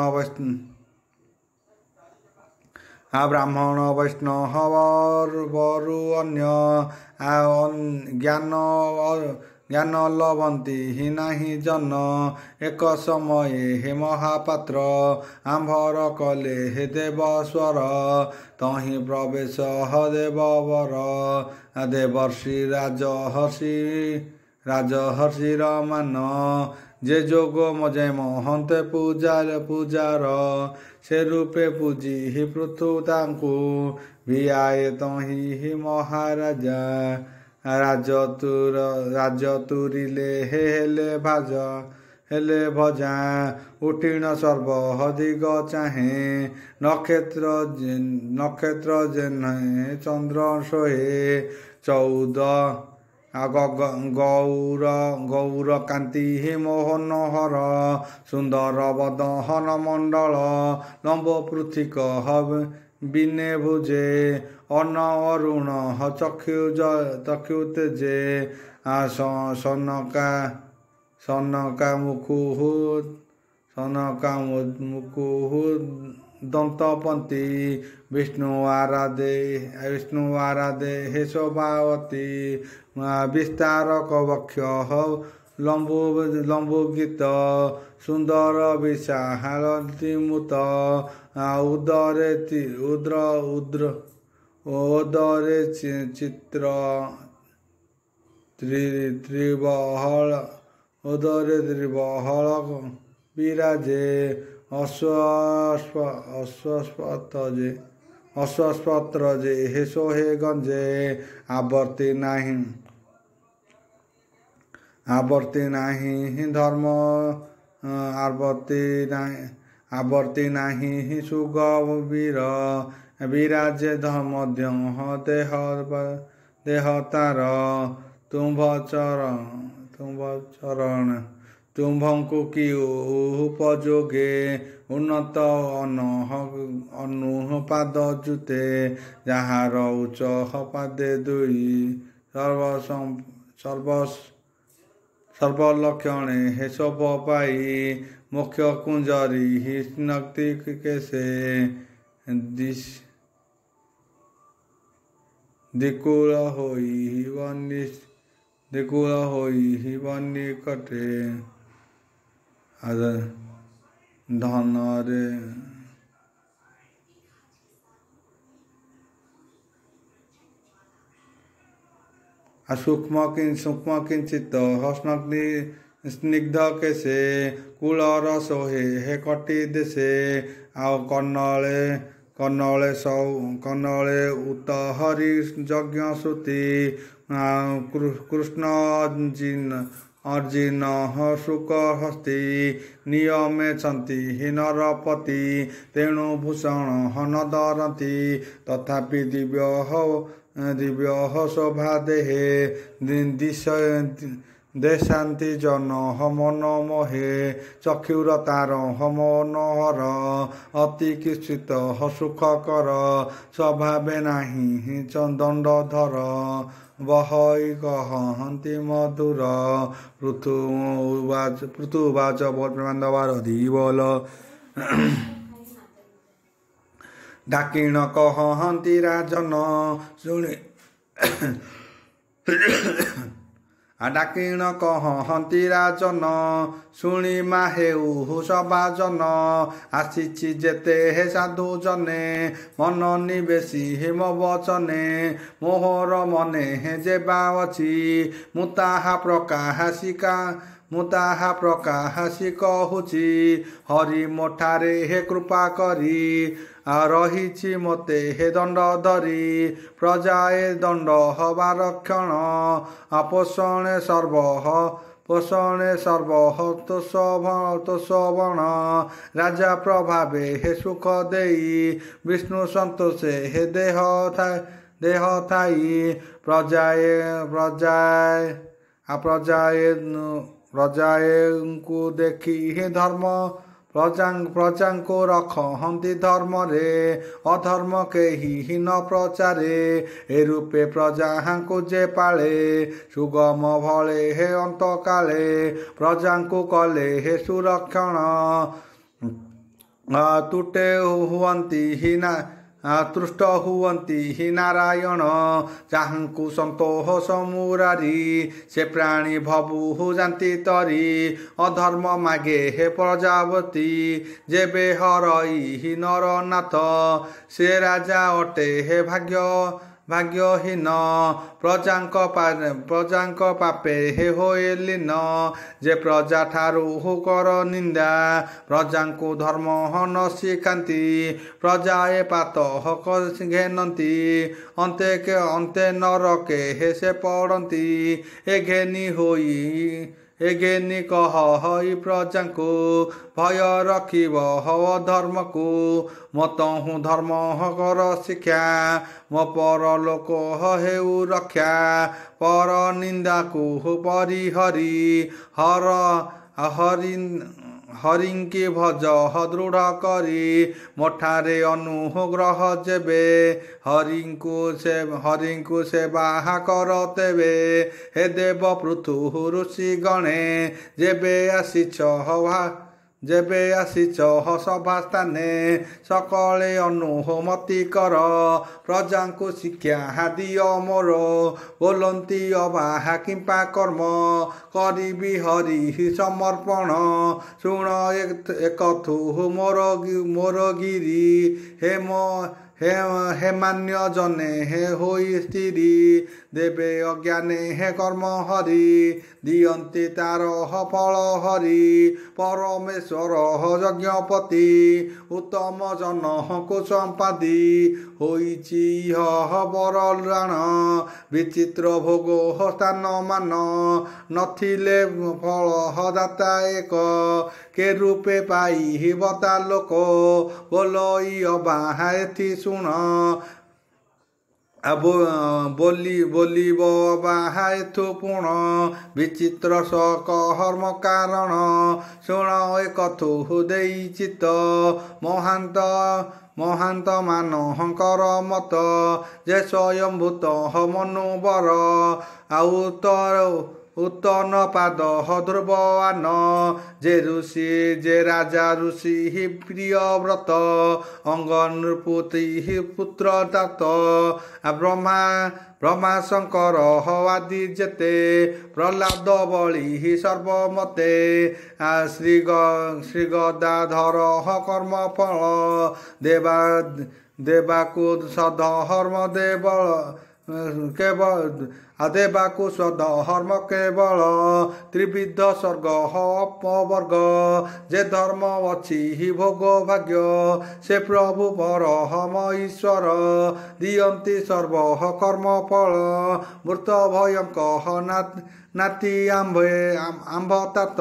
वैष्णव वरु अन्य ज्ञान लभंती ही नाही जन एक समय हे महापात्र आंभर कले हे देव स्वर तहि प्रवेश देववर देवर्षि राजहर्षि रमान जे जोग मजे महंते पूजार से रूपे पूजी ही पृथु तांकु भियाए तहि महाराजा राजतुरिले हेले भजा उठीण सर्व दिग चाहे नक्षत्र जेन्हे चंद्र सोहे 14 गौर कांति मोहन हर सुंदर बदहन मंडल लंबो पृथिक बिने भुजे अन्न अरुण चक्षु तेजे सनका मुकुहु दंतपंती विष्णु आराधे हे शोभावती विस्तारक वक्ष लंबु गीत सुंदर विशालती मुत उदरे चित्र त्रिबहल विराजे अश्वस्पत्र जे हे सोहे गंजे आवर्ती नाही धर्म आवर्ती नाही सुगवीर विराजे मध्य देह तार तुम्भ चरण तुम्भंकु की उपयोगे उन्नत अनुह पाद जुते जार उच्च पादे दुई सर्वलक्षणे हे सब पाई मुख्य कुंजरी ही नक्ति केसे दिकुल होई बनी कटे धन रे सूक्ष्म किंचित हस्नग्नि स्निग्ध केसे कुलर सोहे हे कटी देशे आओ कन्नले उत हरि यज्ञ श्रुति कृष्ण अर्जिन शुक हस्ती नियमे छन्ति हि नरपति तेणु भूषण हन दरती तथापि दिव्य शोभा देहे देशांति जन मन मोहे चक्षुरतार मनोहर अति किश्चित सुखकर स्वभावे नाही दंडधर बहई कहन्ति मधुर पृथुवाच बोल ब्रह्मांडवार हरि बोल डाकिण कहन्ति राजन ଡାକିଣ କହନ୍ତି ରାଜନ ଶୁଣି ମାହେଉ ସଭାଜନ ଆସିଛି ଯେତେ ସାଧୁ ଜନେ ମନ ନିବେଶୀ ମୋ ବଚନେ ମୋହର ମନେ ଯେବା ଅଛି ମୁଁ ତାହା ପ୍ରକାଶି କହୁଛି ହରି ମୋଠାରେ କୃପା କରି ରହିଛି ମୋତେ ଦଣ୍ଡ ଧରି ପ୍ରଜାଏ ଦଣ୍ଡ ହବା ରକ୍ଷଣ ପୋଷଣେ ସର୍ବ ତୋଷବଣ ରାଜା ପ୍ରଭାବେ ସୁଖ ଦେଇ ବିଷ୍ଣୁ ସନ୍ତୋଷେ ଦେହ ଥାଇ ପ୍ରଜାଙ୍କୁ ଦେଖି ଧର୍ମ ପ୍ରଜାଙ୍କୁ ରଖନ୍ତି ଧର୍ମରେ ଅଧର୍ମ କେହି ନ ପ୍ରଚାରେ ଏ ରୂପେ ପ୍ରଜାଙ୍କୁ ଯେ ପାଳେ ସୁଗମ ଭଳେ ଅନ୍ତକାଳେ ପ୍ରଜାଙ୍କୁ କଲେ ସୁରକ୍ଷଣ ତୁଷ୍ଟ ହୁଅନ୍ତି ନାରାୟଣ ଯାହାଙ୍କୁ ସନ୍ତୋଷ ମୁରାରି ସେ ପ୍ରାଣୀ ଭବୁ ଯାନ୍ତି ତରି ଅଧର୍ମ ମାଗେ ପ୍ରଜାପତି ଯେବେ ହରଇ ନରନାଥ ସେ ରାଜା ଅଟେ ଭାଗ୍ୟହୀନ ପ୍ରଜାଙ୍କ ପାପେ ହୋଏ ଲୀନ ଯେ ପ୍ରଜା ଠାରୁ କର ନିନ୍ଦା ପ୍ରଜାଙ୍କୁ ଧର୍ମ ନ ଶିଖାନ୍ତି ପ୍ରଜାଏ ପାତ ଘେନନ୍ତି ଅନ୍ତେ ନରକେ ସେ ପଡ଼ନ୍ତି ଏଘେନି କହି ପ୍ରଜାଙ୍କୁ ଭୟ ରଖିବ ଅଧର୍ମକୁ ମତହୁ ଧର୍ମ କର ଶିକ୍ଷା ମୋ ପର ଲୋକ ହେଉ ରକ୍ଷା ପର ନିନ୍ଦାକୁ ପରିହରି ହରିଙ୍କି ଭଜ ଦୃଢ଼ କରି ମୋଠାରେ ଅନୁଗ୍ରହ ଯେବେ ହରିଙ୍କୁ ସେବା କର ତେବେ ହେ ଦେବ ପୃଥୁ ଋଷି ଗଣେ ଯେବେ ଆସିଛ ସଭାସ୍ଥାନେ ସକଳେ ଅନୁମତି କର ପ୍ରଜାଙ୍କୁ ଶିକ୍ଷା ଦିଅ ମୋର ବୋଲନ୍ତି ଅବାହା କିମ୍ପା କର୍ମ କରିବି ହରି ସମର୍ପଣ ଶୁଣ ଏକଥୁ ମୋର ଗିରି ହେ ମାନ୍ୟ ଜନେ ହୋଇ ସ୍ଥିରୀ ଦେବେ ଅଜ୍ଞାନେ କର୍ମ ହରି ଦିଅନ୍ତି ତାର ଫଳ ହରି ପରମେଶ୍ୱର ଯଜ୍ଞପତି ଉତ୍ତମ ଜନକୁ ସମ୍ପାଦି ହୋଇଛି ବରରାଣ ବିଚିତ୍ର ଭୋଗ ସ୍ଥାନ ମାନ ନଥିଲେ ଫଳ ଦାତା ଏକ କେ ରୂପେ ପାଇବ ତା ଲୋକ ବୋଲଇ ଅବାହା ଏଥି ଶୁଣ ବୋଲିବ ବାହା ଏଥୁ ପୁଣ ବିଚିତ୍ର କର୍ମ କାରଣ ଶୁଣ ଏକଥୁ ଦେଇ ଚିତ ମହାନ୍ତ ମାନଙ୍କର ମତ ଯେ ସ୍ୱୟଂଭୂତ ମନୁବର ଉତ୍ତନ ପାଦ ଧ୍ରୁବଆନ ଯେ ରାଜା ଋଷି ପ୍ରିୟ ବ୍ରତ ଅଙ୍ଗ ନୃପତି ପୁତ୍ର ଦାତ ବ୍ରହ୍ମା ଶଙ୍କର ଆଦି ଯେତେ ପ୍ରହ୍ଲାଦ ବଳି ସର୍ବମତେ ଶ୍ରୀ ଗଦାଧର କର୍ମ ଫଳ ଦେବାକୁ ସଧର୍ମ ଦେବାକୁ ସ୍ୱଧର୍ମ କେବଳ ତ୍ରିବିଧ ସ୍ୱର୍ଗ ଅପବର୍ଗ ଯେ ଧର୍ମ ଅଛି ଭୋଗ ଭାଗ୍ୟ ସେ ପ୍ରଭୁ ପରମ ଈଶ୍ୱର ଦିଅନ୍ତି ସର୍ବ କର୍ମ ଫଳ ମୃତ ଭୟଙ୍କ ନାତି ଆମ୍ଭ ତାତ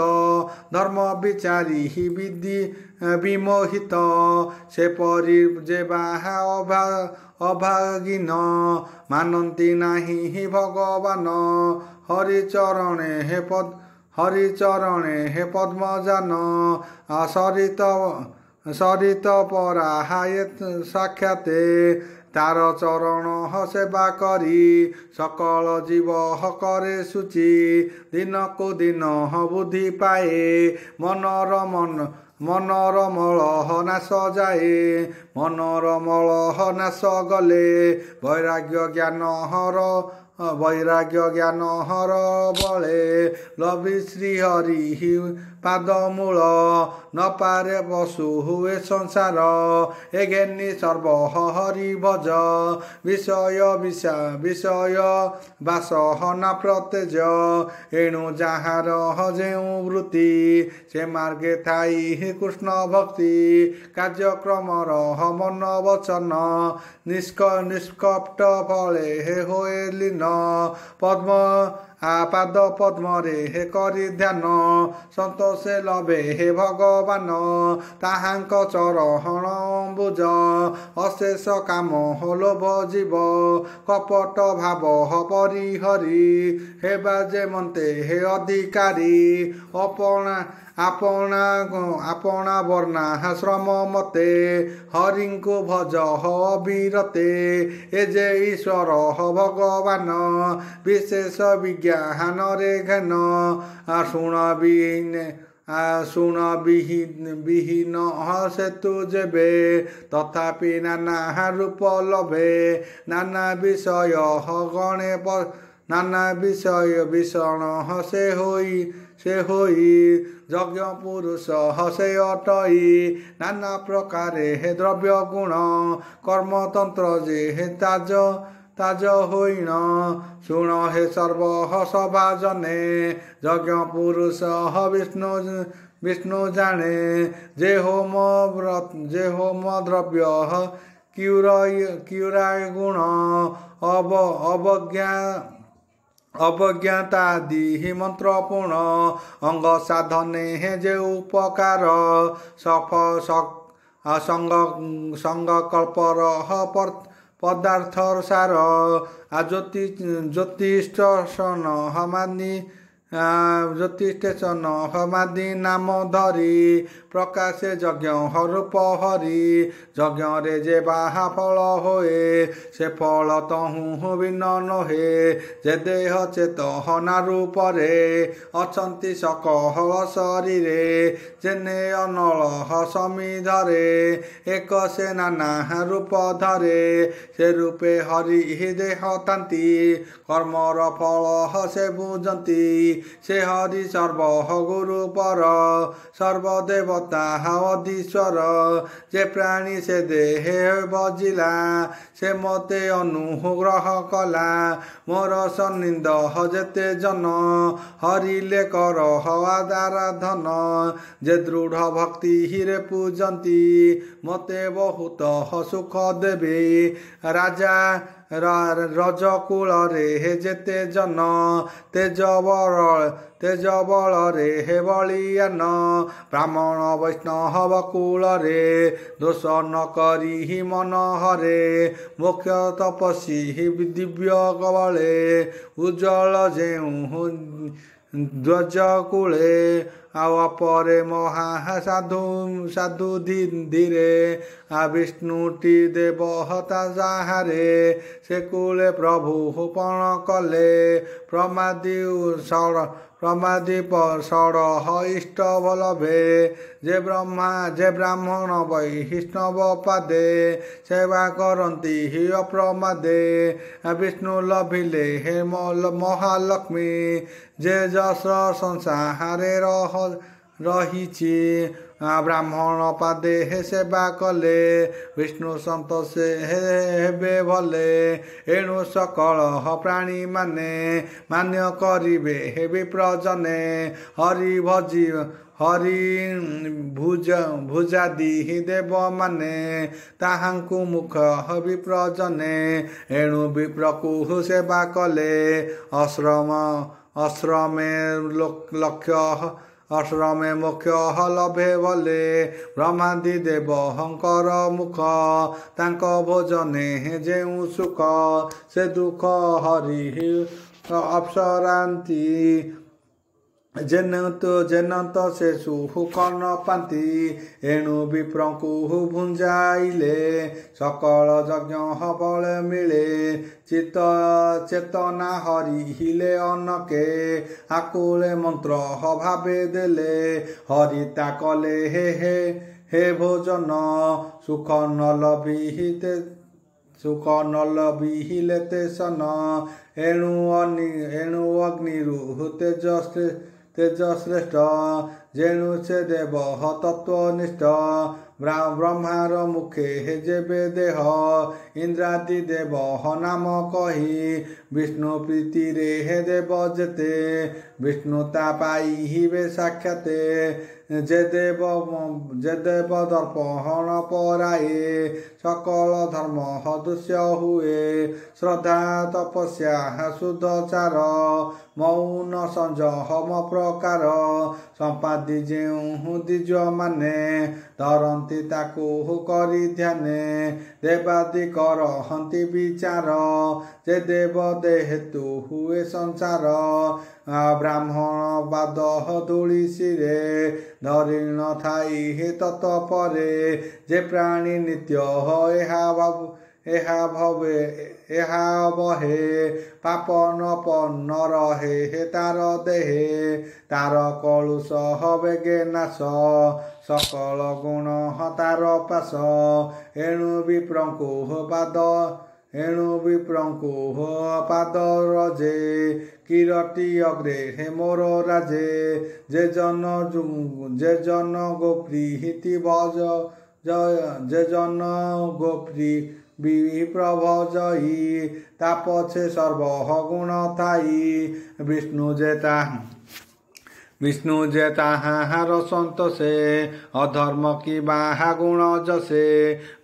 ଧର୍ମ ବିଚାରି ବିମୋହିତ ସେପରି ଯେ ବାହା ଅଭାଗୀନ ମାନନ୍ତି ନାହିଁ ଭଗବାନ ହରିଚରଣେ ହେ ପଦ୍ମଜାନ ସରିତ ପରାହାଏ ସାକ୍ଷାତେ ତାର ଚରଣ ସେବା କରି ସକଳ ଜୀବ କରେ ସୂଚି ଦିନକୁ ଦିନ ବୁଦ୍ଧି ପାଏ मनर मलह नाश जाए मनर मलह नाश गले वैराग्य ज्ञान हर वैराग्य ज्ञान हर बले लभि श्री हरि पादमूल न पारे पशु हुए संसार ए घेनी सर्व हरि भज विषय विषय बासह ना प्रतेज एणु जार जेउ वृत्ति से मार्गे थाई कृष्ण भक्ति कार्यक्रम रह मन वचन निष्कपट फले होए लीन पद्म पाद पद्म रे करी ध्यान सन्तोषे लभे हे भगवान ताहांक चरण बुझ अशेष काम लोभ जीव कपट भाव परिहरी हे बाजे मन्ते हे अधिकारी आपणा वर्णा श्रम मते हरिंकु भज अविरते ए जे ईश्वर भगवान विशेष विज्ञान रे घन शुण विहीन सेतु जेबे तथापि नाना रूप लभे नाना विषय गणे नाना विषय भीषण से होई यज्ञ पुरुष से अटई नाना प्रकारे हे द्रव्य गुण कर्मतंत्र जे हे ताज होइन शुण हे सर्व सभा जने यज्ञ पुरुष विष्णु जाने जे होम द्रव्य क्यूराय गुण अवज्ञातादि मंत्रपूर्ण अंग साधने जे उपकार संगकल्पर पदार्थ सार ज्योतिष्ठन हमादि नाम धरी प्रकाशे यज्ञ रूप हरि यज्ञ रे जे बाहा फल होए से फल तहु बिन नहे जे देह चेत रूप रे अछंती सकह शरीरे जेने अनल समी धरे एक से नाना रूप धरे से रूपे हरि देह तांती कर्मर फल से बुझंती से हरि सर्व गुरु पर सर्वदेवता अधीश्वर जे प्राणी से देह बजिला से मते अनुग्रह कला मोर सन्निध जेते जन हरिले कर आराधन जे दृढ़ भक्ति हिरे पूजंती मते बहुत सुख देवे राजा रजकूल रे जेते जन तेज बल रे हे बलियान ब्राह्मण वैष्णव कूल रे दोष न करी मन हरे मुख्य तपस्वी दिव्य कबले उज्जवल जेउ ध्वज कूले अपरे महा साधु धीरे विष्णुटी देवहता जाहारे से कूले प्रभु पण कले प्रमादी षड़ इष्ट बलभे जे ब्राह्मण वैष्णव पादे सेवा करती ही अप्रमादे विष्णु लभिले हे महालक्ष्मी जे जस संसारे रहिछि ब्राह्मण पादे हे सेवा कले विष्णु संतोषे हेबे भले एणु सकल प्राणी माने मान्य करिबे हे विप्रजने हरि भजी हरि भुजादि देव माने ताहांकु मुख विप्रजने एणु विप्रकु सेवा कले आश्रमे मुख्य लभे बले ब्रह्मादि देव हंकर मुख तांक भोजने जेउ सुख से दुख हरि अप्सरांति ଯେନନ୍ତ ସେ ସୁଖ ନ ପାନ୍ତି ଏଣୁ ବିପ୍ରଙ୍କୁ ଭୁଞ୍ଜାଇଲେ ସକଳ ଯଜ୍ଞ ବଳ ମିଳେ ଚେତନା ହରିଲେ ଅନକେ ଆକୁଳେ ମନ୍ତ୍ର ଭାବେ ଦେଲେ ହରିତା କଲେ ହେ ଭୋଜନ ସୁଖ ନ ଲଭିଲେ ତେସନ ଏଣୁ ଅଗ୍ନିରୁ ତେଜ ଶ୍ରେଷ୍ଠ ଯେଣୁ ସେ ଦେବ ତତ୍ୱନିଷ୍ଠ ବ୍ରହ୍ମାର ମୁଖେ ଯେବେ ଦେହ ଇନ୍ଦ୍ରାଦି ଦେବ ନାମ କହି ବିଷ୍ଣୁ ପ୍ରୀତିରେ ଦେବ ଯେତେ ବିଷ୍ଣୁ ତା ପାଇବେ ସାକ୍ଷାତେ ଯେ ଦେବ ଦର୍ପଣ ପରାଏ ସକଳ ଧର୍ମ ଦୃଶ୍ୟ ହୁଏ ଶ୍ରଦ୍ଧା ତପସ୍ୟା ସୁଦଚାର ମୌନ ସଂଯମ ପ୍ରକାର ସମ୍ପାଦି ଯେଉଁ ଦ୍ୱିଜ ମାନେ ଧରନ୍ତି ତାକୁ କରି ଧ୍ୟାନେ ଦେବାଦି କରହନ୍ତି ବିଚାର ଯେ ଦେବ ଦେହେତୁ ହୁଏ ସଂସାର ବ୍ରାହ୍ମଣ ବାଦ ଧୂଳି ଶିରେ ଧରି ନ ଥାଇ ତତ୍ପରେ ଯେ ପ୍ରାଣୀ ନିତ୍ୟ ଏହା ବହେ ପାପ ନ ରହେ ତାର ଦେହେ ତାର କଳୁଷ ବେଗେ ନାଶ ସକଳ ଗୁଣ ତାର ପାଶ ଏଣୁ ବିପ୍ରଙ୍କୁ ପାଦ ରଜେ କିରଟି ଅଗ୍ରେ ମୋର ରାଜେ ଯେ ଜନ ଗୋପ୍ରୀତି ଯେ ଜନ ଗୋପ୍ରୀ ବିପ୍ରଭଜଇ ତା ପଛେ ସର୍ବଗୁଣ ଥାଇ ବିଷ୍ଣୁ ଯେ ତାହାର ସନ୍ତୋଷେ ଅଧର୍ମ କି ବାହା ଗୁଣ ଯଶେ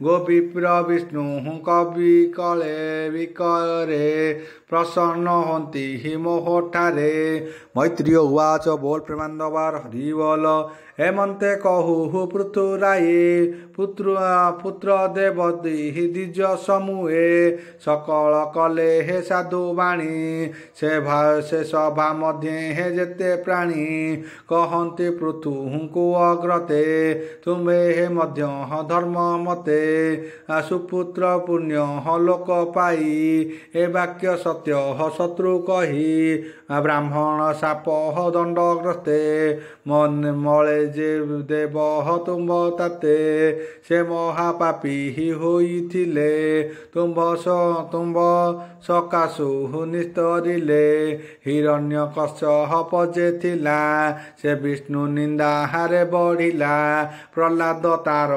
ଗୋବିପ୍ର ବିଷ୍ଣୁ କବି କଳେ ବିକରେ प्रसन्न होती मोहठारे मैत्रीय उवाच बोल प्रेमानंदवार हरि बोल हेमंते कहु पृथुराये पुत्र देवदी द्विज समूहे सकल कले हे साधु बाणी से सभा मध्य हे जेते प्राणी कहन्ति पृथुଙ୍କୁ अग्रते तुम्हे हे मध्य धर्म मते सुपुत्र पुण्य लोक पाई ए वाक्य सत्य शत्रु कही ब्राह्मण साप दंडग्रस्ते मन मले जे देव तुम्भ ताते से महापापी होइथिले तुम्भ सकाशु निस्तरिले हिरण्य कश्यप जे थिला से विष्णु निंदा हारे बढ़िला प्रहलाद तार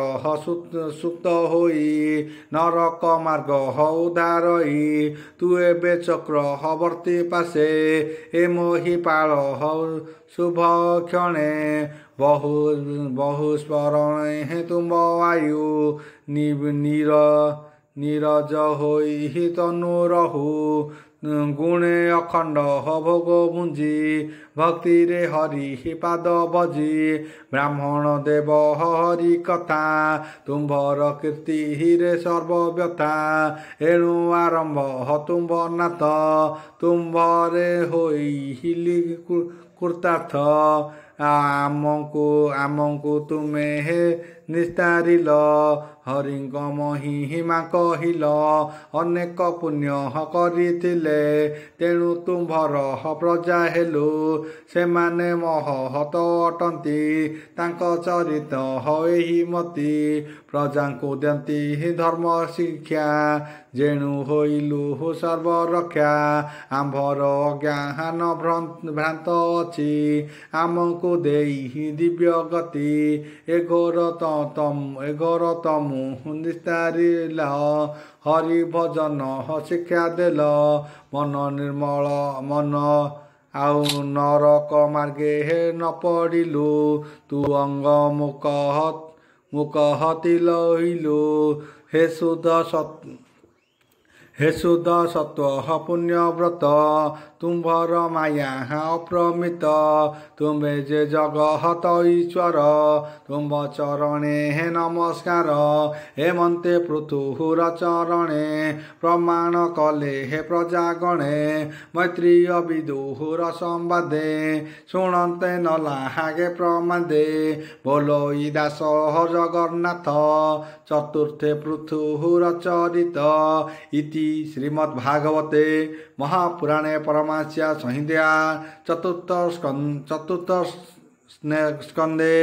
सुक्त होई नरक मार्ग उदारई तू एबे चक्र वर्ती पासे ए मोहि पाल शुभ क्षणे बहु स्मरण हे तुम आयु नीरज होई तनु रहु गुणे अखंड भोग भुंजी भक्ति रे हरि पाद भजी ब्राह्मण देव हरि कथा तुम्भर कीर्ति रे सर्वव्यथा एणु आरंभ तुम्भ नाथ तुम्भरे होइली कृतार्थ आमको तुमे हे निस्तारिल हरिंक महिमा कहिल अनेक पुण्य करिथिले तेणु तुम्भर प्रजा हेलु सेमाने महत अटंती तांक चरित एहि मति प्रजाଙ୍କୁ दियंती धर्म शिक्षा जेणु होइलु सर्वरक्षा आंभर ज्ञान भ्रांत अछि आमको देहि दिव्य गति एघोर तमु निस्तारिल हरि भजन शिक्षा देल मन निर्मल मन आउ नरक मार्गे हे न पड़िलु तू अंग मुकहति लइलु हे शुद्ध सत्व पुण्य व्रत तुम्भर माया अप्रमित तुम्हे जे जगत ईश्वर तुम्भ चरणे हे नमस्कार हेमन्ते पृथुर चरणे प्रमाण कले हे प्रजागणे मैत्रीय विदुर संवादे शुणन्ते न लागे प्रमादे बोलो दास जगन्नाथ चतुर्थे पृथुर चरित इति श्रीमद्भागवते महापुराणे परमाच्या संहिता चतुर्थ स्कंदे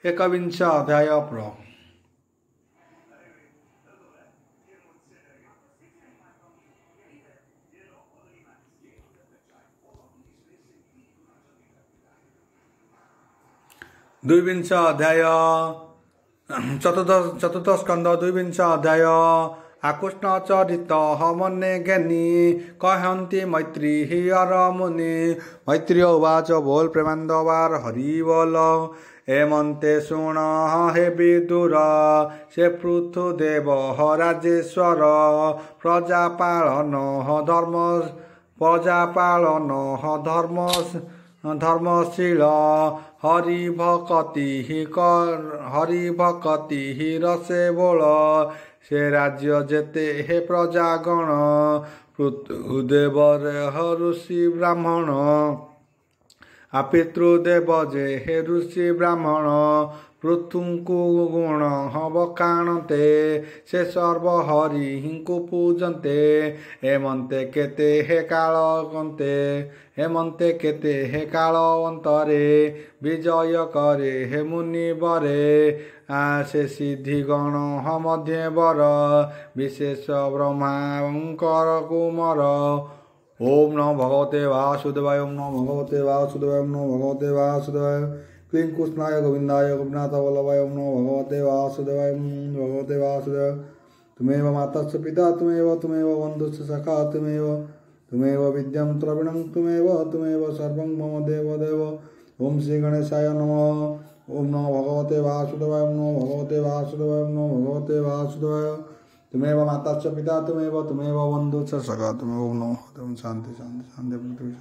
एकविंश अध्याय प्र द्विविंश अध्याय चतुर्थ स्कंद द्विविंश अध्याय आकृष्ण चरित मन्ये ज्ञानी कहन्ति मैत्री हियर मुनि मैत्री उवाच बोल प्रेमानन्दवार हरि बोल हेमन्ते शुण हे विदुर से पृथुदेव राजेश्वर प्रजापालन धर्मशील हरिभकति रसे बोल से राज्य जेते हे प्रजागण पृथुदेव ऋषि ब्राह्मण पितृदेव जे हे ऋषि ब्राह्मण पृथुଙ୍କୁ गुण बखाणते से सर्व हरिଙ୍କୁ पूजन्ते हेमन्ते केते हे कालकन्ते हेमन्ते केते हे काल अंतरे विजय करे हे मुनिवरे से सिद्धिगण मध्य वर विशेष ब्रह्मांकर कुमार ओम नमो भगवते वासुदेवाय ओम नमो भगवते वासुदेवाय ओम नमो भगवते वासुदेवाय क्लीं कृष्णाय गोविंदाय गोपीनाथ वल्लभाय ओम नमो भगवते वासुदेवाय ओम भगवते वासुदेवाय तुमेव मातश्च पिता तुमेव बन्धुश्च सखा तुमेव विद्यं द्रविणं तुमेव सर्वं मम देव ओम श्री गणेशाय नमः ओम नमो भगवते वासुदेवाय ओम नमो भगवते वासुदेवाय ओम नमो भगवते वासुदेवाय तुमेव मातश्च पिता तुमेव बन्धुश्च सखा तुमेव ओम नमो शांति शांति शांति।